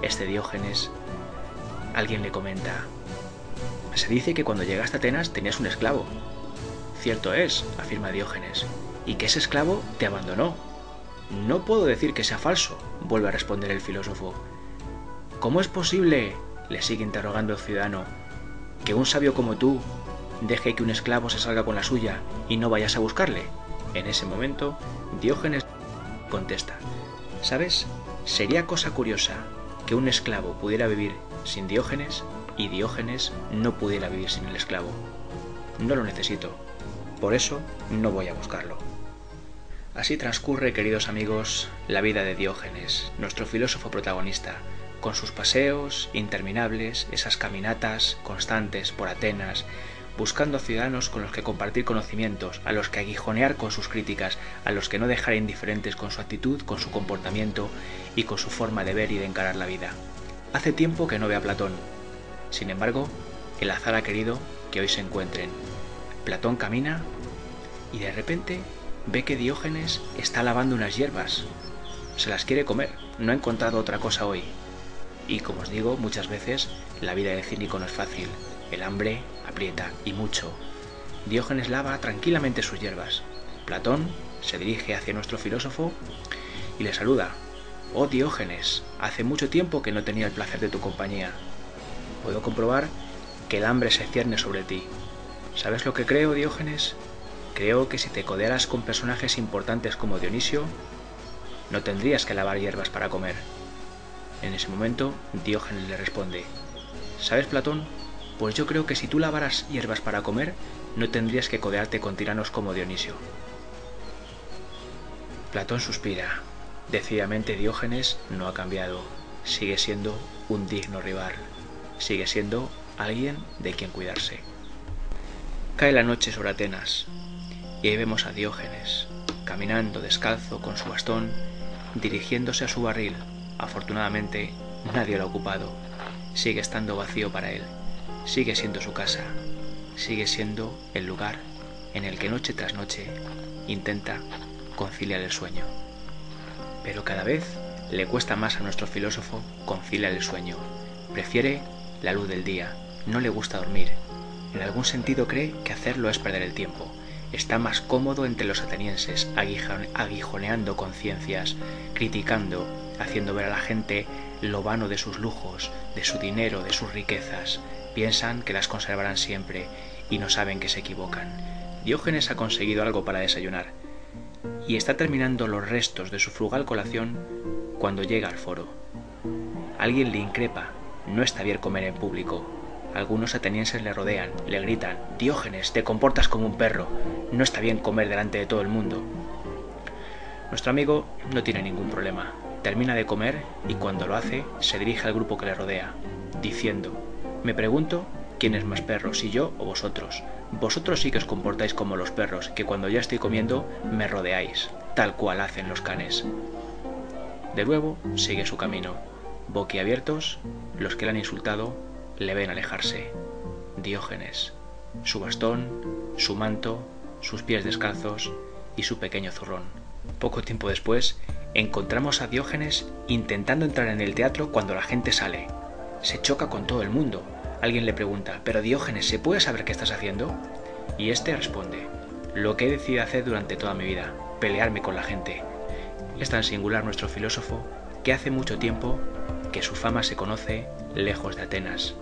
Este Diógenes, alguien le comenta: se dice que cuando llegaste a Atenas tenías un esclavo. Cierto es, afirma Diógenes, y que ese esclavo te abandonó. No puedo decir que sea falso, vuelve a responder el filósofo. ¿Cómo es posible, le sigue interrogando el ciudadano, que un sabio como tú deje que un esclavo se salga con la suya y no vayas a buscarle? En ese momento, Diógenes contesta: ¿sabes? Sería cosa curiosa que un esclavo pudiera vivir sin Diógenes y Diógenes no pudiera vivir sin el esclavo. No lo necesito, por eso no voy a buscarlo. Así transcurre, queridos amigos, la vida de Diógenes, nuestro filósofo protagonista, con sus paseos interminables, esas caminatas constantes por Atenas, buscando ciudadanos con los que compartir conocimientos, a los que aguijonear con sus críticas, a los que no dejar indiferentes con su actitud, con su comportamiento y con su forma de ver y de encarar la vida. Hace tiempo que no ve a Platón. Sin embargo, el azar ha querido que hoy se encuentren. Platón camina y de repente ve que Diógenes está lavando unas hierbas. Se las quiere comer, no ha encontrado otra cosa hoy. Y como os digo muchas veces, la vida del cínico no es fácil. El hambre aprieta, y mucho. Diógenes lava tranquilamente sus hierbas. Platón se dirige hacia nuestro filósofo y le saluda. Oh Diógenes, hace mucho tiempo que no tenía el placer de tu compañía. Puedo comprobar que el hambre se cierne sobre ti. ¿Sabes lo que creo, Diógenes? Creo que si te codearas con personajes importantes como Dionisio, no tendrías que lavar hierbas para comer. En ese momento, Diógenes le responde: ¿sabes, Platón? Pues yo creo que si tú lavaras hierbas para comer, no tendrías que codearte con tiranos como Dionisio. Platón suspira. Decididamente Diógenes no ha cambiado. sigue siendo un digno rival, sigue siendo alguien de quien cuidarse. Cae la noche sobre Atenas y ahí vemos a Diógenes, caminando descalzo con su bastón, dirigiéndose a su barril. Afortunadamente nadie lo ha ocupado, sigue estando vacío para él, sigue siendo su casa, sigue siendo el lugar en el que noche tras noche intenta conciliar el sueño. Pero cada vez le cuesta más a nuestro filósofo conciliar el sueño. Prefiere la luz del día, no le gusta dormir. En algún sentido cree que hacerlo es perder el tiempo. Está más cómodo entre los atenienses, aguijoneando conciencias, criticando, haciendo ver a la gente lo vano de sus lujos, de su dinero, de sus riquezas. Piensan que las conservarán siempre y no saben que se equivocan. Diógenes ha conseguido algo para desayunar y está terminando los restos de su frugal colación cuando llega al foro. Alguien le increpa, no está bien comer en público. Algunos atenienses le rodean, le gritan: «Diógenes, te comportas como un perro, no está bien comer delante de todo el mundo». Nuestro amigo no tiene ningún problema, termina de comer y cuando lo hace se dirige al grupo que le rodea, diciendo: «Me pregunto quién es más perro, si yo o vosotros. Vosotros sí que os comportáis como los perros, que cuando ya estoy comiendo me rodeáis, tal cual hacen los canes». De nuevo sigue su camino. Boquiabiertos, los que le han insultado le ven alejarse. Diógenes, su bastón, su manto, sus pies descalzos y su pequeño zurrón. Poco tiempo después, encontramos a Diógenes intentando entrar en el teatro cuando la gente sale. Se choca con todo el mundo. Alguien le pregunta: «Pero Diógenes, ¿se puede saber qué estás haciendo?». Y este responde: «Lo que he decidido hacer durante toda mi vida, pelearme con la gente». Es tan singular nuestro filósofo que hace mucho tiempo que su fama se conoce lejos de Atenas.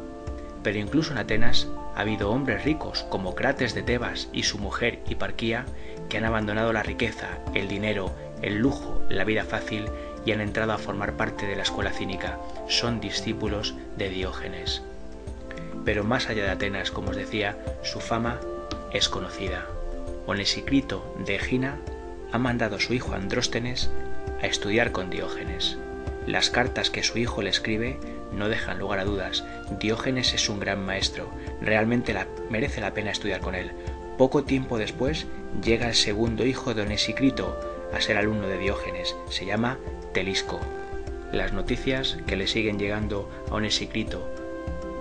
Pero incluso en Atenas ha habido hombres ricos como Crates de Tebas y su mujer Hiparquía que han abandonado la riqueza, el dinero, el lujo, la vida fácil y han entrado a formar parte de la escuela cínica. Son discípulos de Diógenes. Pero más allá de Atenas, como os decía, su fama es conocida. Onesicrito de Egina ha mandado a su hijo Andróstenes a estudiar con Diógenes. Las cartas que su hijo le escribe no dejan lugar a dudas. Diógenes es un gran maestro, realmente merece la pena estudiar con él. Poco tiempo después llega el segundo hijo de Onesicrito a ser alumno de Diógenes, se llama Telisco. Las noticias que le siguen llegando a Onesicrito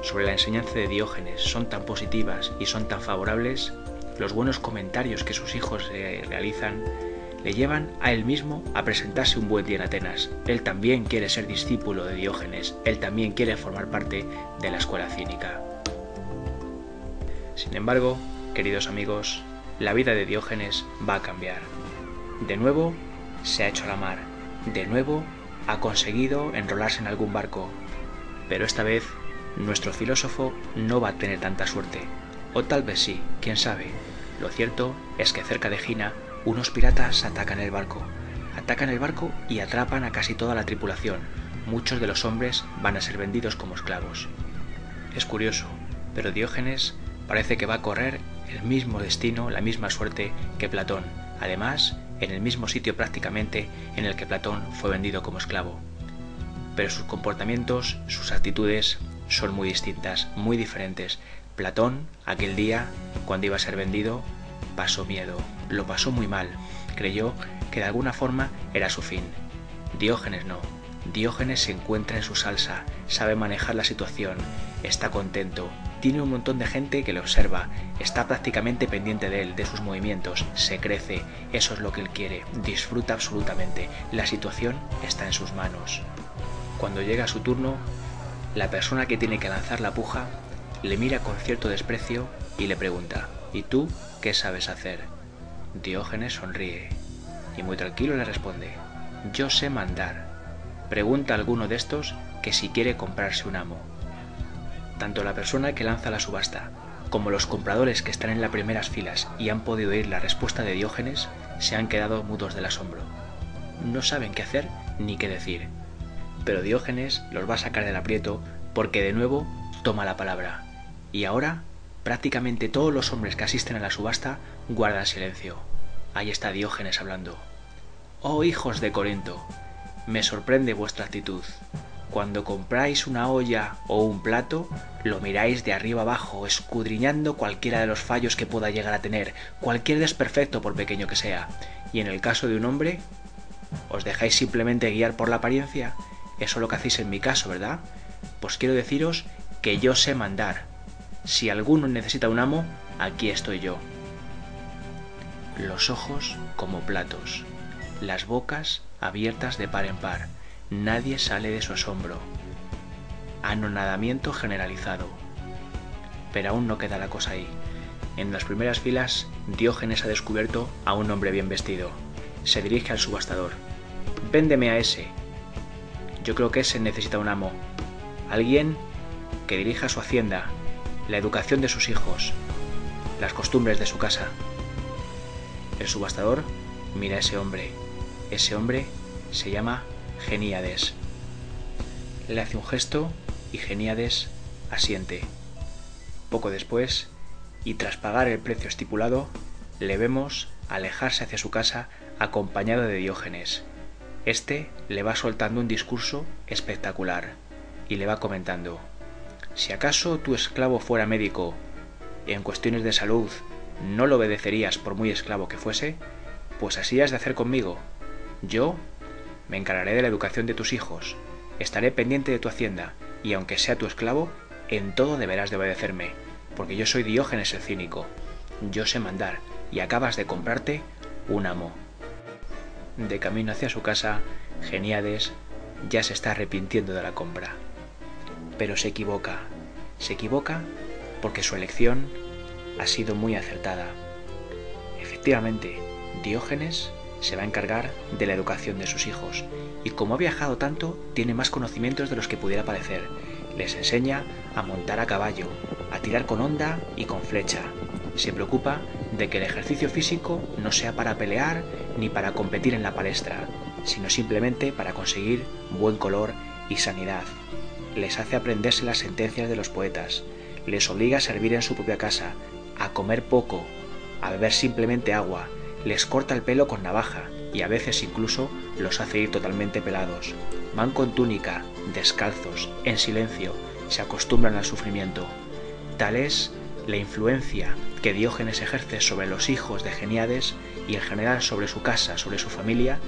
sobre la enseñanza de Diógenes son tan positivas y son tan favorables, los buenos comentarios que sus hijos realizan le llevan a él mismo a presentarse un buen día en Atenas. Él también quiere ser discípulo de Diógenes, él también quiere formar parte de la escuela cínica. Sin embargo, queridos amigos, la vida de Diógenes va a cambiar. De nuevo se ha hecho a la mar, de nuevo ha conseguido enrolarse en algún barco, pero esta vez nuestro filósofo no va a tener tanta suerte, o tal vez sí, quién sabe. Lo cierto es que cerca de Egina unos piratas atacan el barco y atrapan a casi toda la tripulación. Muchos de los hombres van a ser vendidos como esclavos. Es curioso, pero Diógenes parece que va a correr el mismo destino, la misma suerte que Platón. Además, en el mismo sitio prácticamente en el que Platón fue vendido como esclavo. Pero sus comportamientos, sus actitudes son muy distintas, muy diferentes. Platón, aquel día, cuando iba a ser vendido, pasó miedo, lo pasó muy mal, creyó que de alguna forma era su fin. Diógenes no. Diógenes se encuentra en su salsa, sabe manejar la situación, está contento, tiene un montón de gente que le observa, está prácticamente pendiente de él, de sus movimientos, se crece, eso es lo que él quiere, disfruta absolutamente, la situación está en sus manos. Cuando llega su turno, la persona que tiene que lanzar la puja le mira con cierto desprecio y le pregunta: «¿Y tú qué sabes hacer?». Diógenes sonríe y muy tranquilo le responde: «Yo sé mandar. Pregunta a alguno de estos que si quiere comprarse un amo». Tanto la persona que lanza la subasta como los compradores que están en las primeras filas y han podido oír la respuesta de Diógenes se han quedado mudos del asombro. No saben qué hacer ni qué decir. Pero Diógenes los va a sacar del aprieto porque de nuevo toma la palabra. Y ahora prácticamente todos los hombres que asisten a la subasta guardan silencio. Ahí está Diógenes hablando. «Oh hijos de Corinto, me sorprende vuestra actitud. Cuando compráis una olla o un plato, lo miráis de arriba abajo, escudriñando cualquiera de los fallos que pueda llegar a tener, cualquier desperfecto por pequeño que sea. Y en el caso de un hombre, ¿os dejáis simplemente guiar por la apariencia? Eso es lo que hacéis en mi caso, ¿verdad? Pues quiero deciros que yo sé mandar. Si alguno necesita un amo, aquí estoy yo. Los ojos como platos, las bocas abiertas de par en par. Nadie sale de su asombro. Anonadamiento generalizado. Pero aún no queda la cosa ahí. En las primeras filas, Diógenes ha descubierto a un hombre bien vestido. Se dirige al subastador. «Véndeme a ese. Yo creo que ese necesita un amo. Alguien que dirija su hacienda, la educación de sus hijos, las costumbres de su casa». El subastador mira a ese hombre. Ese hombre se llama Geníades. Le hace un gesto y Geníades asiente. Poco después, y tras pagar el precio estipulado, le vemos alejarse hacia su casa acompañado de Diógenes. Este le va soltando un discurso espectacular y le va comentando: si acaso tu esclavo fuera médico, en cuestiones de salud no lo obedecerías por muy esclavo que fuese, pues así has de hacer conmigo. Yo me encargaré de la educación de tus hijos, estaré pendiente de tu hacienda, y aunque sea tu esclavo, en todo deberás de obedecerme, porque yo soy Diógenes el cínico. Yo sé mandar, y acabas de comprarte un amo. De camino hacia su casa, Geníades ya se está arrepintiendo de la compra. Pero se equivoca porque su elección ha sido muy acertada. Efectivamente, Diógenes se va a encargar de la educación de sus hijos, y como ha viajado tanto, tiene más conocimientos de los que pudiera parecer. Les enseña a montar a caballo, a tirar con honda y con flecha. Se preocupa de que el ejercicio físico no sea para pelear ni para competir en la palestra, sino simplemente para conseguir buen color y sanidad. Les hace aprenderse las sentencias de los poetas, les obliga a servir en su propia casa, a comer poco, a beber simplemente agua, les corta el pelo con navaja y a veces incluso los hace ir totalmente pelados. Van con túnica, descalzos, en silencio, se acostumbran al sufrimiento. Tal es la influencia que Diógenes ejerce sobre los hijos de Geníades y en general sobre su casa, sobre su familia,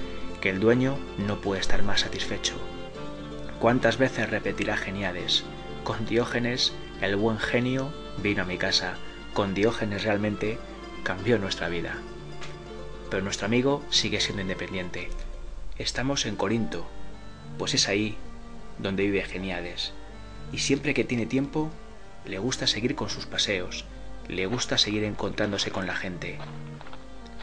que el dueño no puede estar más satisfecho. ¿Cuántas veces repetirá Geníades? Con Diógenes el buen genio vino a mi casa, con Diógenes realmente cambió nuestra vida. Pero nuestro amigo sigue siendo independiente. Estamos en Corinto, pues es ahí donde vive Geníades, y siempre que tiene tiempo le gusta seguir con sus paseos, le gusta seguir encontrándose con la gente,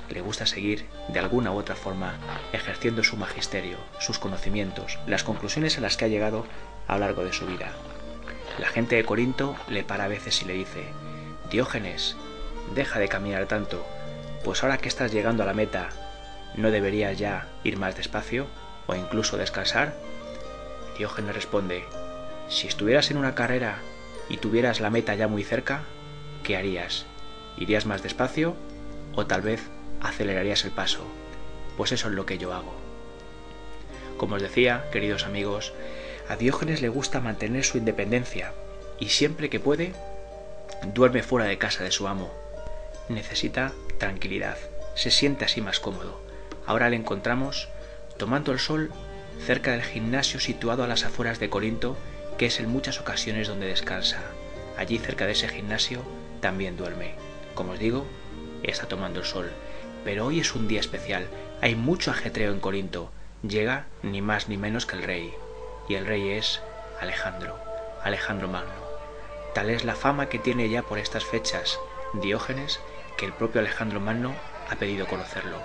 le gusta seguir de alguna u otra forma ejerciendo su magisterio, sus conocimientos, las conclusiones a las que ha llegado a lo largo de su vida. La gente de Corinto le para a veces y le dice: Diógenes, deja de caminar tanto, pues ahora que estás llegando a la meta, ¿no deberías ya ir más despacio o incluso descansar? Diógenes responde: si estuvieras en una carrera y tuvieras la meta ya muy cerca, ¿qué harías? ¿Irías más despacio o tal vez acelerarías el paso? Pues eso es lo que yo hago. Como os decía, queridos amigos, a Diógenes le gusta mantener su independencia y siempre que puede duerme fuera de casa de su amo. Necesita tranquilidad, se siente así más cómodo. Ahora le encontramos tomando el sol cerca del gimnasio situado a las afueras de Corinto, que es en muchas ocasiones donde descansa. Allí cerca de ese gimnasio también duerme. Como os digo, está tomando el sol. Pero hoy es un día especial, hay mucho ajetreo en Corinto. Llega ni más ni menos que el rey, y el rey es Alejandro Magno. Tal es la fama que tiene ya por estas fechas Diógenes, que el propio Alejandro Magno ha pedido conocerlo.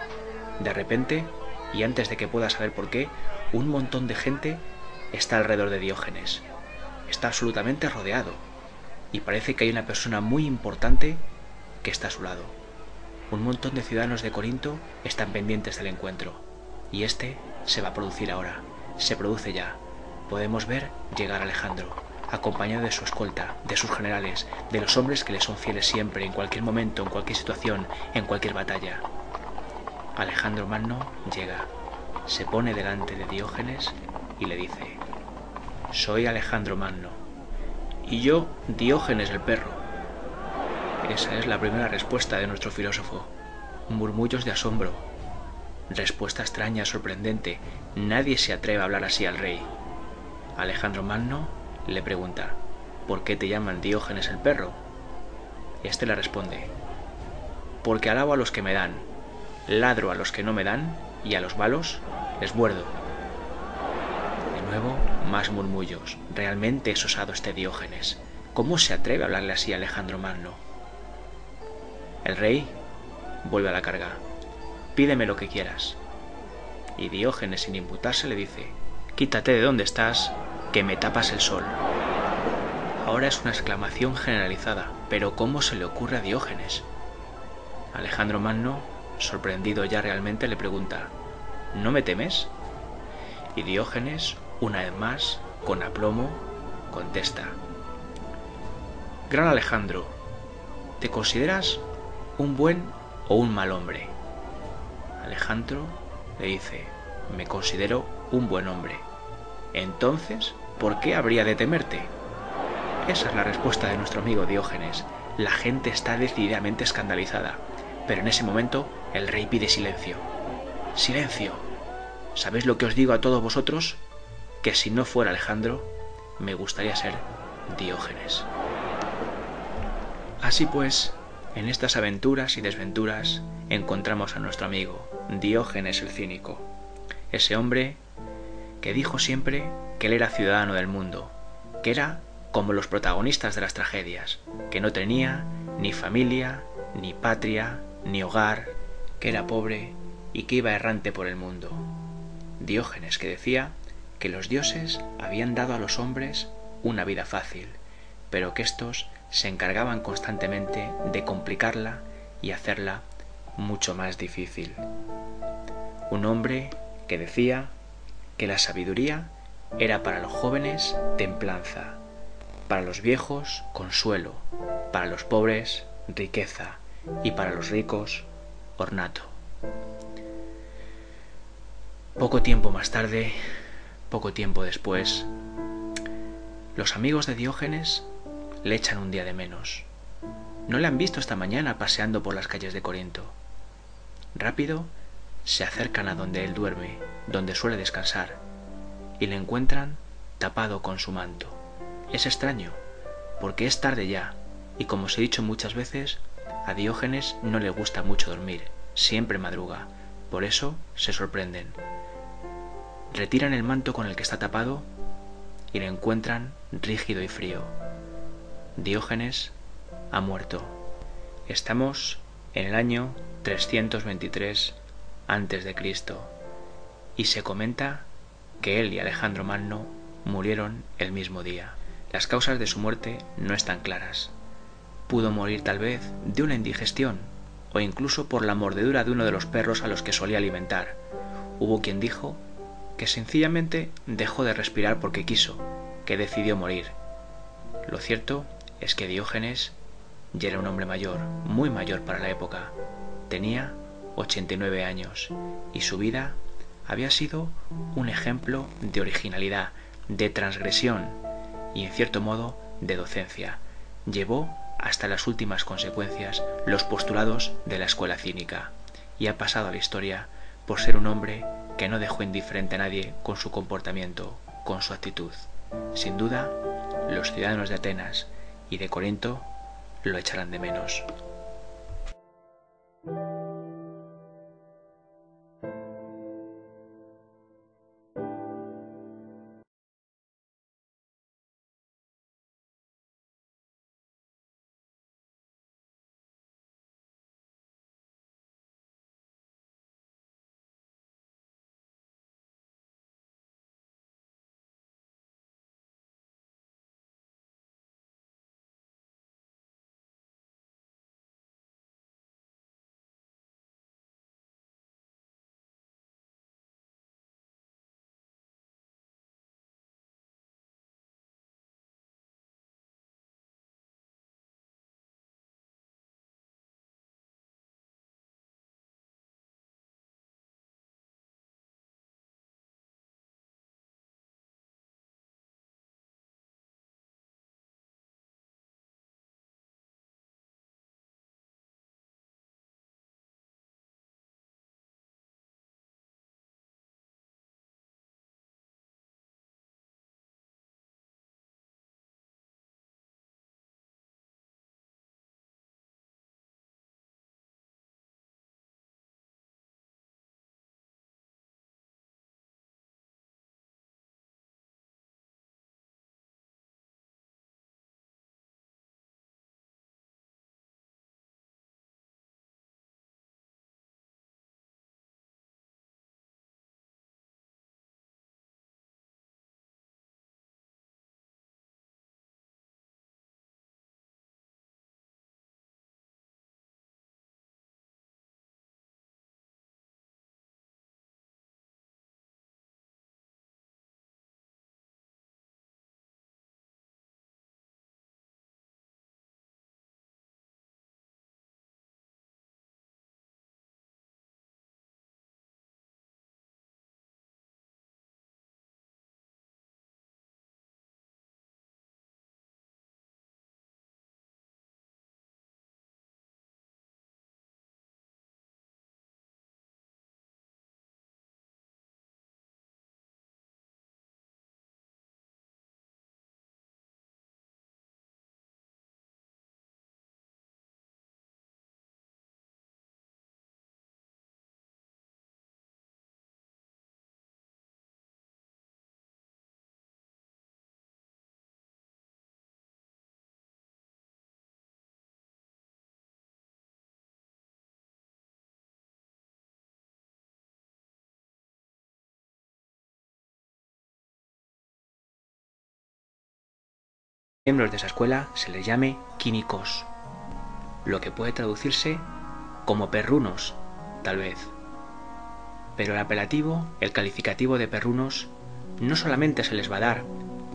De repente, y antes de que pueda saber por qué, un montón de gente está alrededor de Diógenes. Está absolutamente rodeado, y parece que hay una persona muy importante que está a su lado. Un montón de ciudadanos de Corinto están pendientes del encuentro, y este se va a producir ahora, se produce ya. Podemos ver llegar a Alejandro, acompañado de su escolta, de sus generales, de los hombres que le son fieles siempre, en cualquier momento, en cualquier situación, en cualquier batalla. Alejandro Magno llega, se pone delante de Diógenes y le dice: Soy Alejandro Magno. Y yo, Diógenes el perro. Esa es la primera respuesta de nuestro filósofo. Murmullos de asombro. Respuesta extraña, sorprendente. Nadie se atreve a hablar así al rey. Alejandro Magno le pregunta: ¿por qué te llaman Diógenes el perro? Este le responde: porque alabo a los que me dan, ladro a los que no me dan, y a los malos les muerdo. De nuevo, más murmullos. Realmente es osado este Diógenes. ¿Cómo se atreve a hablarle así a Alejandro Magno? El rey vuelve a la carga. Pídeme lo que quieras. Y Diógenes, sin imputarse, le dice: quítate de donde estás, que me tapas el sol. Ahora es una exclamación generalizada, pero ¿cómo se le ocurre a Diógenes? Alejandro Magno, sorprendido ya realmente, le pregunta: ¿no me temes? Y Diógenes, una vez más, con aplomo, contesta: gran Alejandro, ¿te consideras un buen o un mal hombre? Alejandro le dice: me considero un buen hombre. Entonces, ¿por qué habría de temerte? Esa es la respuesta de nuestro amigo Diógenes. La gente está decididamente escandalizada, pero en ese momento el rey pide silencio. ¡Silencio! ¿Sabéis lo que os digo a todos vosotros? Que si no fuera Alejandro, me gustaría ser Diógenes. Así pues, en estas aventuras y desventuras encontramos a nuestro amigo Diógenes el cínico, ese hombre que dijo siempre que él era ciudadano del mundo, que era como los protagonistas de las tragedias, que no tenía ni familia, ni patria, ni hogar, que era pobre y que iba errante por el mundo. Diógenes, que decía que los dioses habían dado a los hombres una vida fácil, pero que éstos se encargaban constantemente de complicarla y hacerla mucho más difícil. Un hombre que decía que la sabiduría era para los jóvenes templanza, para los viejos consuelo, para los pobres riqueza y para los ricos ornato. Poco tiempo más tarde, poco tiempo después, los amigos de Diógenes le echan un día de menos. No le han visto esta mañana paseando por las calles de Corinto. Rápido se acercan a donde él duerme, donde suele descansar, y le encuentran tapado con su manto. Es extraño, porque es tarde ya, y como os he dicho muchas veces, a Diógenes no le gusta mucho dormir, siempre madruga, por eso se sorprenden. Retiran el manto con el que está tapado y le encuentran rígido y frío. Diógenes ha muerto. Estamos en el año 323 a.C. y se comenta que él y Alejandro Magno murieron el mismo día. Las causas de su muerte no están claras. Pudo morir tal vez de una indigestión o incluso por la mordedura de uno de los perros a los que solía alimentar. Hubo quien dijo que sencillamente dejó de respirar porque quiso, que decidió morir. Lo cierto es que Diógenes ya era un hombre mayor, muy mayor para la época. Tenía 89 años y su vida había sido un ejemplo de originalidad, de transgresión y en cierto modo de docencia. Llevó hasta las últimas consecuencias los postulados de la escuela cínica y ha pasado a la historia por ser un hombre que no dejó indiferente a nadie con su comportamiento, con su actitud. Sin duda, los ciudadanos de Atenas y de Corinto lo echarán de menos. Miembros de esa escuela se les llame químicos, lo que puede traducirse como perrunos, tal vez. Pero el apelativo, el calificativo de perrunos, no solamente se les va a dar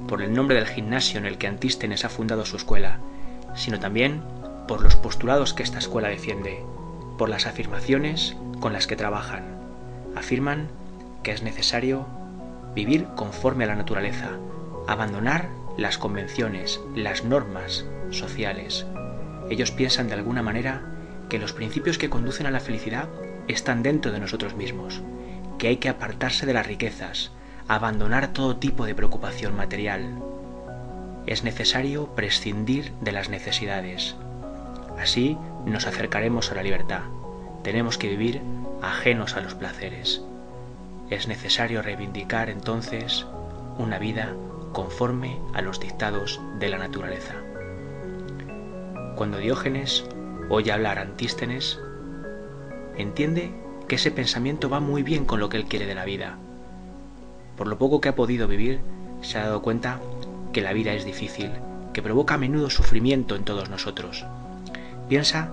por el nombre del gimnasio en el que Antístenes ha fundado su escuela, sino también por los postulados que esta escuela defiende, por las afirmaciones con las que trabajan. Afirman que es necesario vivir conforme a la naturaleza, abandonar las convenciones, las normas sociales. Ellos piensan de alguna manera que los principios que conducen a la felicidad están dentro de nosotros mismos, que hay que apartarse de las riquezas, abandonar todo tipo de preocupación material. Es necesario prescindir de las necesidades. Así nos acercaremos a la libertad. Tenemos que vivir ajenos a los placeres. Es necesario reivindicar entonces una vida conforme a los dictados de la naturaleza. Cuando Diógenes oye hablar a Antístenes, entiende que ese pensamiento va muy bien con lo que él quiere de la vida. Por lo poco que ha podido vivir, se ha dado cuenta que la vida es difícil, que provoca a menudo sufrimiento en todos nosotros. Piensa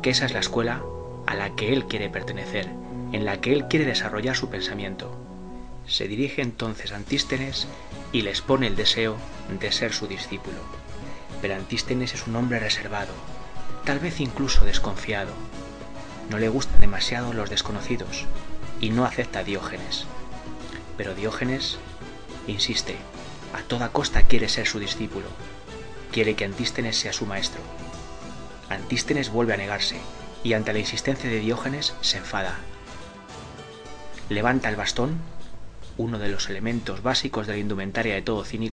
que esa es la escuela a la que él quiere pertenecer, en la que él quiere desarrollar su pensamiento. Se dirige entonces a Antístenes y le expone el deseo de ser su discípulo. Pero Antístenes es un hombre reservado, tal vez incluso desconfiado. No le gustan demasiado los desconocidos y no acepta a Diógenes. Pero Diógenes insiste, a toda costa quiere ser su discípulo, quiere que Antístenes sea su maestro. Antístenes vuelve a negarse y ante la insistencia de Diógenes se enfada. Levanta el bastón, uno de los elementos básicos de la indumentaria de todo cínico,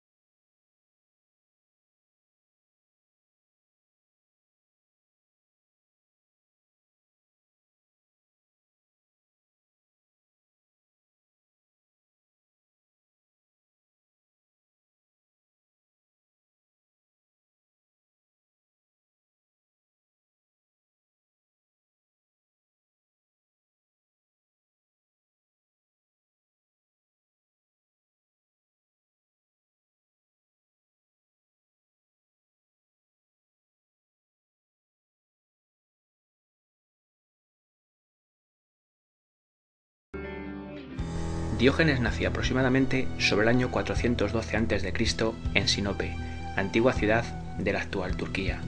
Diógenes nació aproximadamente sobre el año 412 a.C. en Sinope, antigua ciudad de la actual Turquía.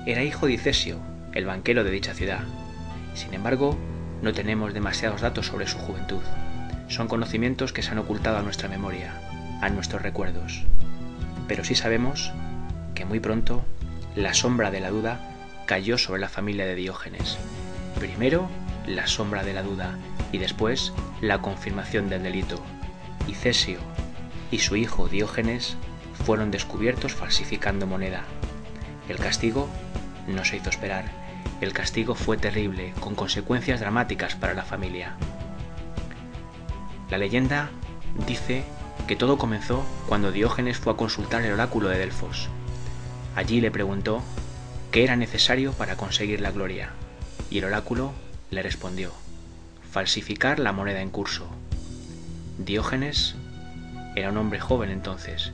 Era hijo de Icesio, el banquero de dicha ciudad. Sin embargo, no tenemos demasiados datos sobre su juventud. Son conocimientos que se han ocultado a nuestra memoria, a nuestros recuerdos. Pero sí sabemos que muy pronto la sombra de la duda cayó sobre la familia de Diógenes. Primero, la sombra de la duda y después la confirmación del delito. Icesio y su hijo Diógenes fueron descubiertos falsificando moneda. El castigo no se hizo esperar. El castigo fue terrible, con consecuencias dramáticas para la familia. La leyenda dice que todo comenzó cuando Diógenes fue a consultar el oráculo de Delfos. Allí le preguntó qué era necesario para conseguir la gloria, y el oráculo le respondió: falsificar la moneda en curso. Diógenes era un hombre joven entonces.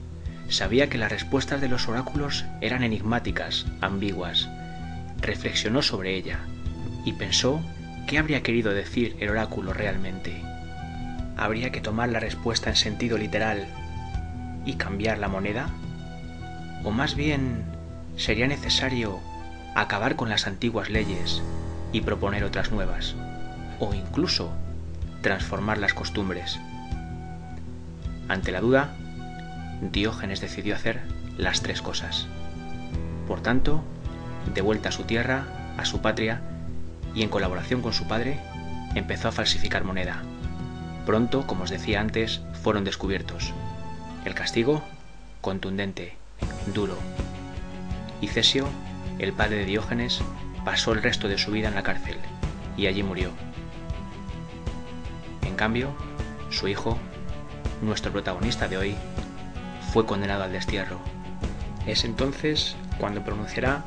Sabía que las respuestas de los oráculos eran enigmáticas, ambiguas. Reflexionó sobre ella y pensó qué habría querido decir el oráculo realmente. ¿Habría que tomar la respuesta en sentido literal y cambiar la moneda? ¿O más bien sería necesario acabar con las antiguas leyes y proponer otras nuevas? ¿O incluso transformar las costumbres? Ante la duda, Diógenes decidió hacer las tres cosas. Por tanto, de vuelta a su tierra, a su patria, y en colaboración con su padre, empezó a falsificar moneda. Pronto, como os decía antes, fueron descubiertos. El castigo, contundente, duro. Icesio, el padre de Diógenes, pasó el resto de su vida en la cárcel, y allí murió. En cambio, su hijo, nuestro protagonista de hoy, fue condenado al destierro. Es entonces cuando pronunciará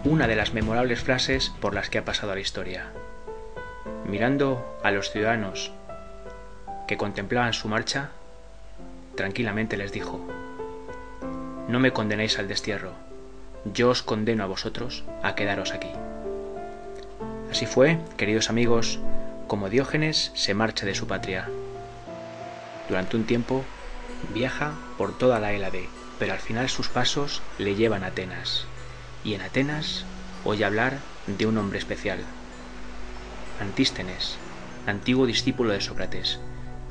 una de las memorables frases por las que ha pasado a la historia. Mirando a los ciudadanos que contemplaban su marcha, tranquilamente les dijo: no me condenéis al destierro, yo os condeno a vosotros a quedaros aquí. Así fue, queridos amigos, como Diógenes se marcha de su patria. Durante un tiempo viaja por toda la Hélade, pero al final sus pasos le llevan a Atenas, y en Atenas oye hablar de un hombre especial, Antístenes, antiguo discípulo de Sócrates,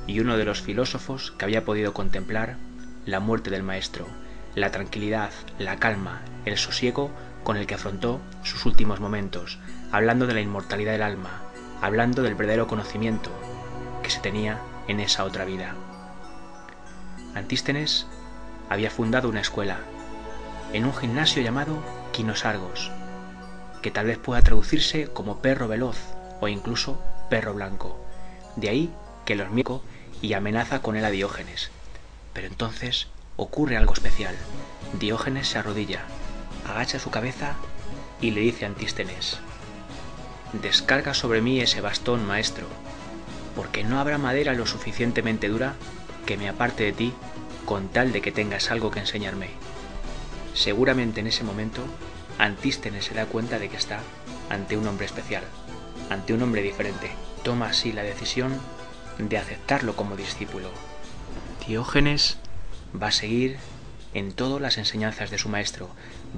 y uno de los filósofos que había podido contemplar la muerte del maestro, la tranquilidad, la calma, el sosiego con el que afrontó sus últimos momentos, hablando de la inmortalidad del alma, hablando del verdadero conocimiento que se tenía en esa otra vida. Antístenes había fundado una escuela en un gimnasio llamado Quinosargos, que tal vez pueda traducirse como perro veloz o incluso perro blanco. De ahí que los mico y amenaza con él a Diógenes. Pero entonces ocurre algo especial. Diógenes se arrodilla, agacha su cabeza y le dice a Antístenes: «Descarga sobre mí ese bastón, maestro, porque no habrá madera lo suficientemente dura que me aparte de ti con tal de que tengas algo que enseñarme». Seguramente en ese momento Antístenes se da cuenta de que está ante un hombre especial, ante un hombre diferente. Toma así la decisión de aceptarlo como discípulo. Diógenes va a seguir en todo las enseñanzas de su maestro,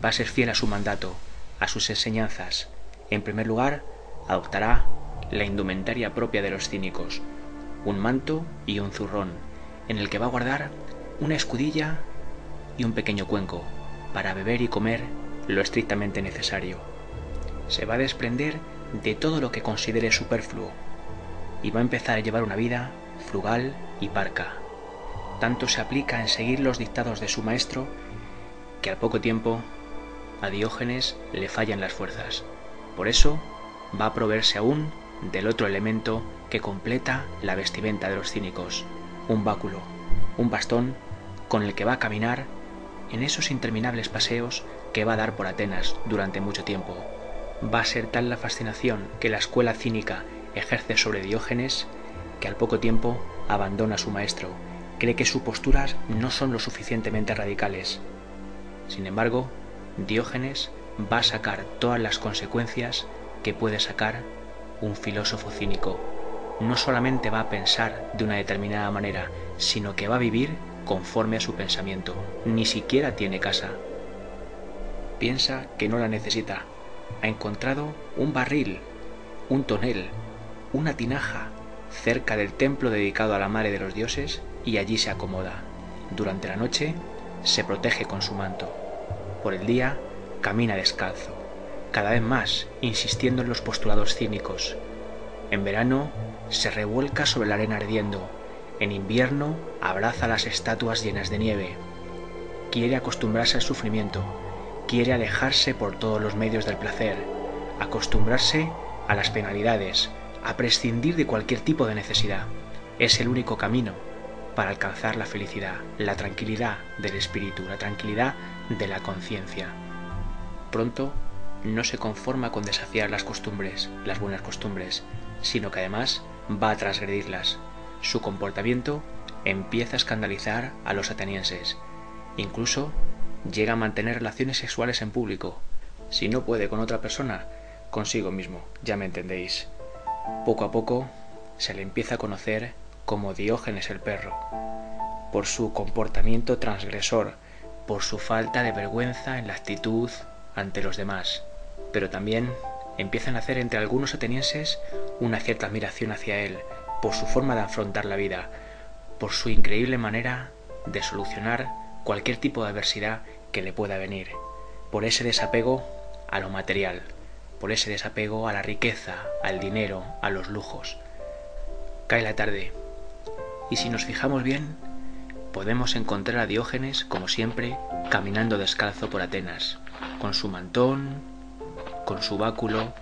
va a ser fiel a su mandato, a sus enseñanzas. En primer lugar, adoptará la indumentaria propia de los cínicos, un manto y un zurrón, en el que va a guardar una escudilla y un pequeño cuenco para beber y comer lo estrictamente necesario. Se va a desprender de todo lo que considere superfluo y va a empezar a llevar una vida frugal y parca. Tanto se aplica en seguir los dictados de su maestro que al poco tiempo a Diógenes le fallan las fuerzas. Por eso va a proveerse aún del otro elemento que completa la vestimenta de los cínicos, un báculo, un bastón con el que va a caminar en esos interminables paseos que va a dar por Atenas durante mucho tiempo. Va a ser tal la fascinación que la escuela cínica ejerce sobre Diógenes que al poco tiempo abandona a su maestro. Cree que sus posturas no son lo suficientemente radicales. Sin embargo, Diógenes va a sacar todas las consecuencias que puede sacar un filósofo cínico. No solamente va a pensar de una determinada manera, sino que va a vivir conforme a su pensamiento. Ni siquiera tiene casa. Piensa que no la necesita. Ha encontrado un barril, un tonel, una tinaja cerca del templo dedicado a la madre de los dioses y allí se acomoda. Durante la noche se protege con su manto. Por el día camina descalzo, cada vez más insistiendo en los postulados cínicos. En verano se revuelca sobre la arena ardiendo. En invierno abraza las estatuas llenas de nieve. Quiere acostumbrarse al sufrimiento. Quiere alejarse por todos los medios del placer, acostumbrarse a las penalidades, a prescindir de cualquier tipo de necesidad. Es el único camino para alcanzar la felicidad, la tranquilidad del espíritu, la tranquilidad de la conciencia. Pronto no se conforma con desafiar las costumbres, las buenas costumbres, sino que además va a transgredirlas. Su comportamiento empieza a escandalizar a los atenienses. Incluso llega a mantener relaciones sexuales en público. Si no puede con otra persona, consigo mismo, ya me entendéis. Poco a poco se le empieza a conocer como Diógenes el perro, por su comportamiento transgresor, por su falta de vergüenza en la actitud ante los demás. Pero también empiezan a hacer entre algunos atenienses una cierta admiración hacia él, por su forma de afrontar la vida, por su increíble manera de solucionar cualquier tipo de adversidad que le pueda venir, por ese desapego a lo material, por ese desapego a la riqueza, al dinero, a los lujos. Cae la tarde, y si nos fijamos bien, podemos encontrar a Diógenes, como siempre, caminando descalzo por Atenas, con su mantón, con su báculo,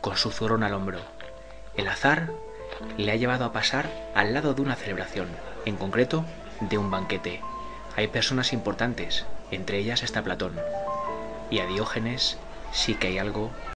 con su zurrón al hombro. El azar le ha llevado a pasar al lado de una celebración, en concreto de un banquete. Hay personas importantes, entre ellas está Platón, y a Diógenes sí que hay algo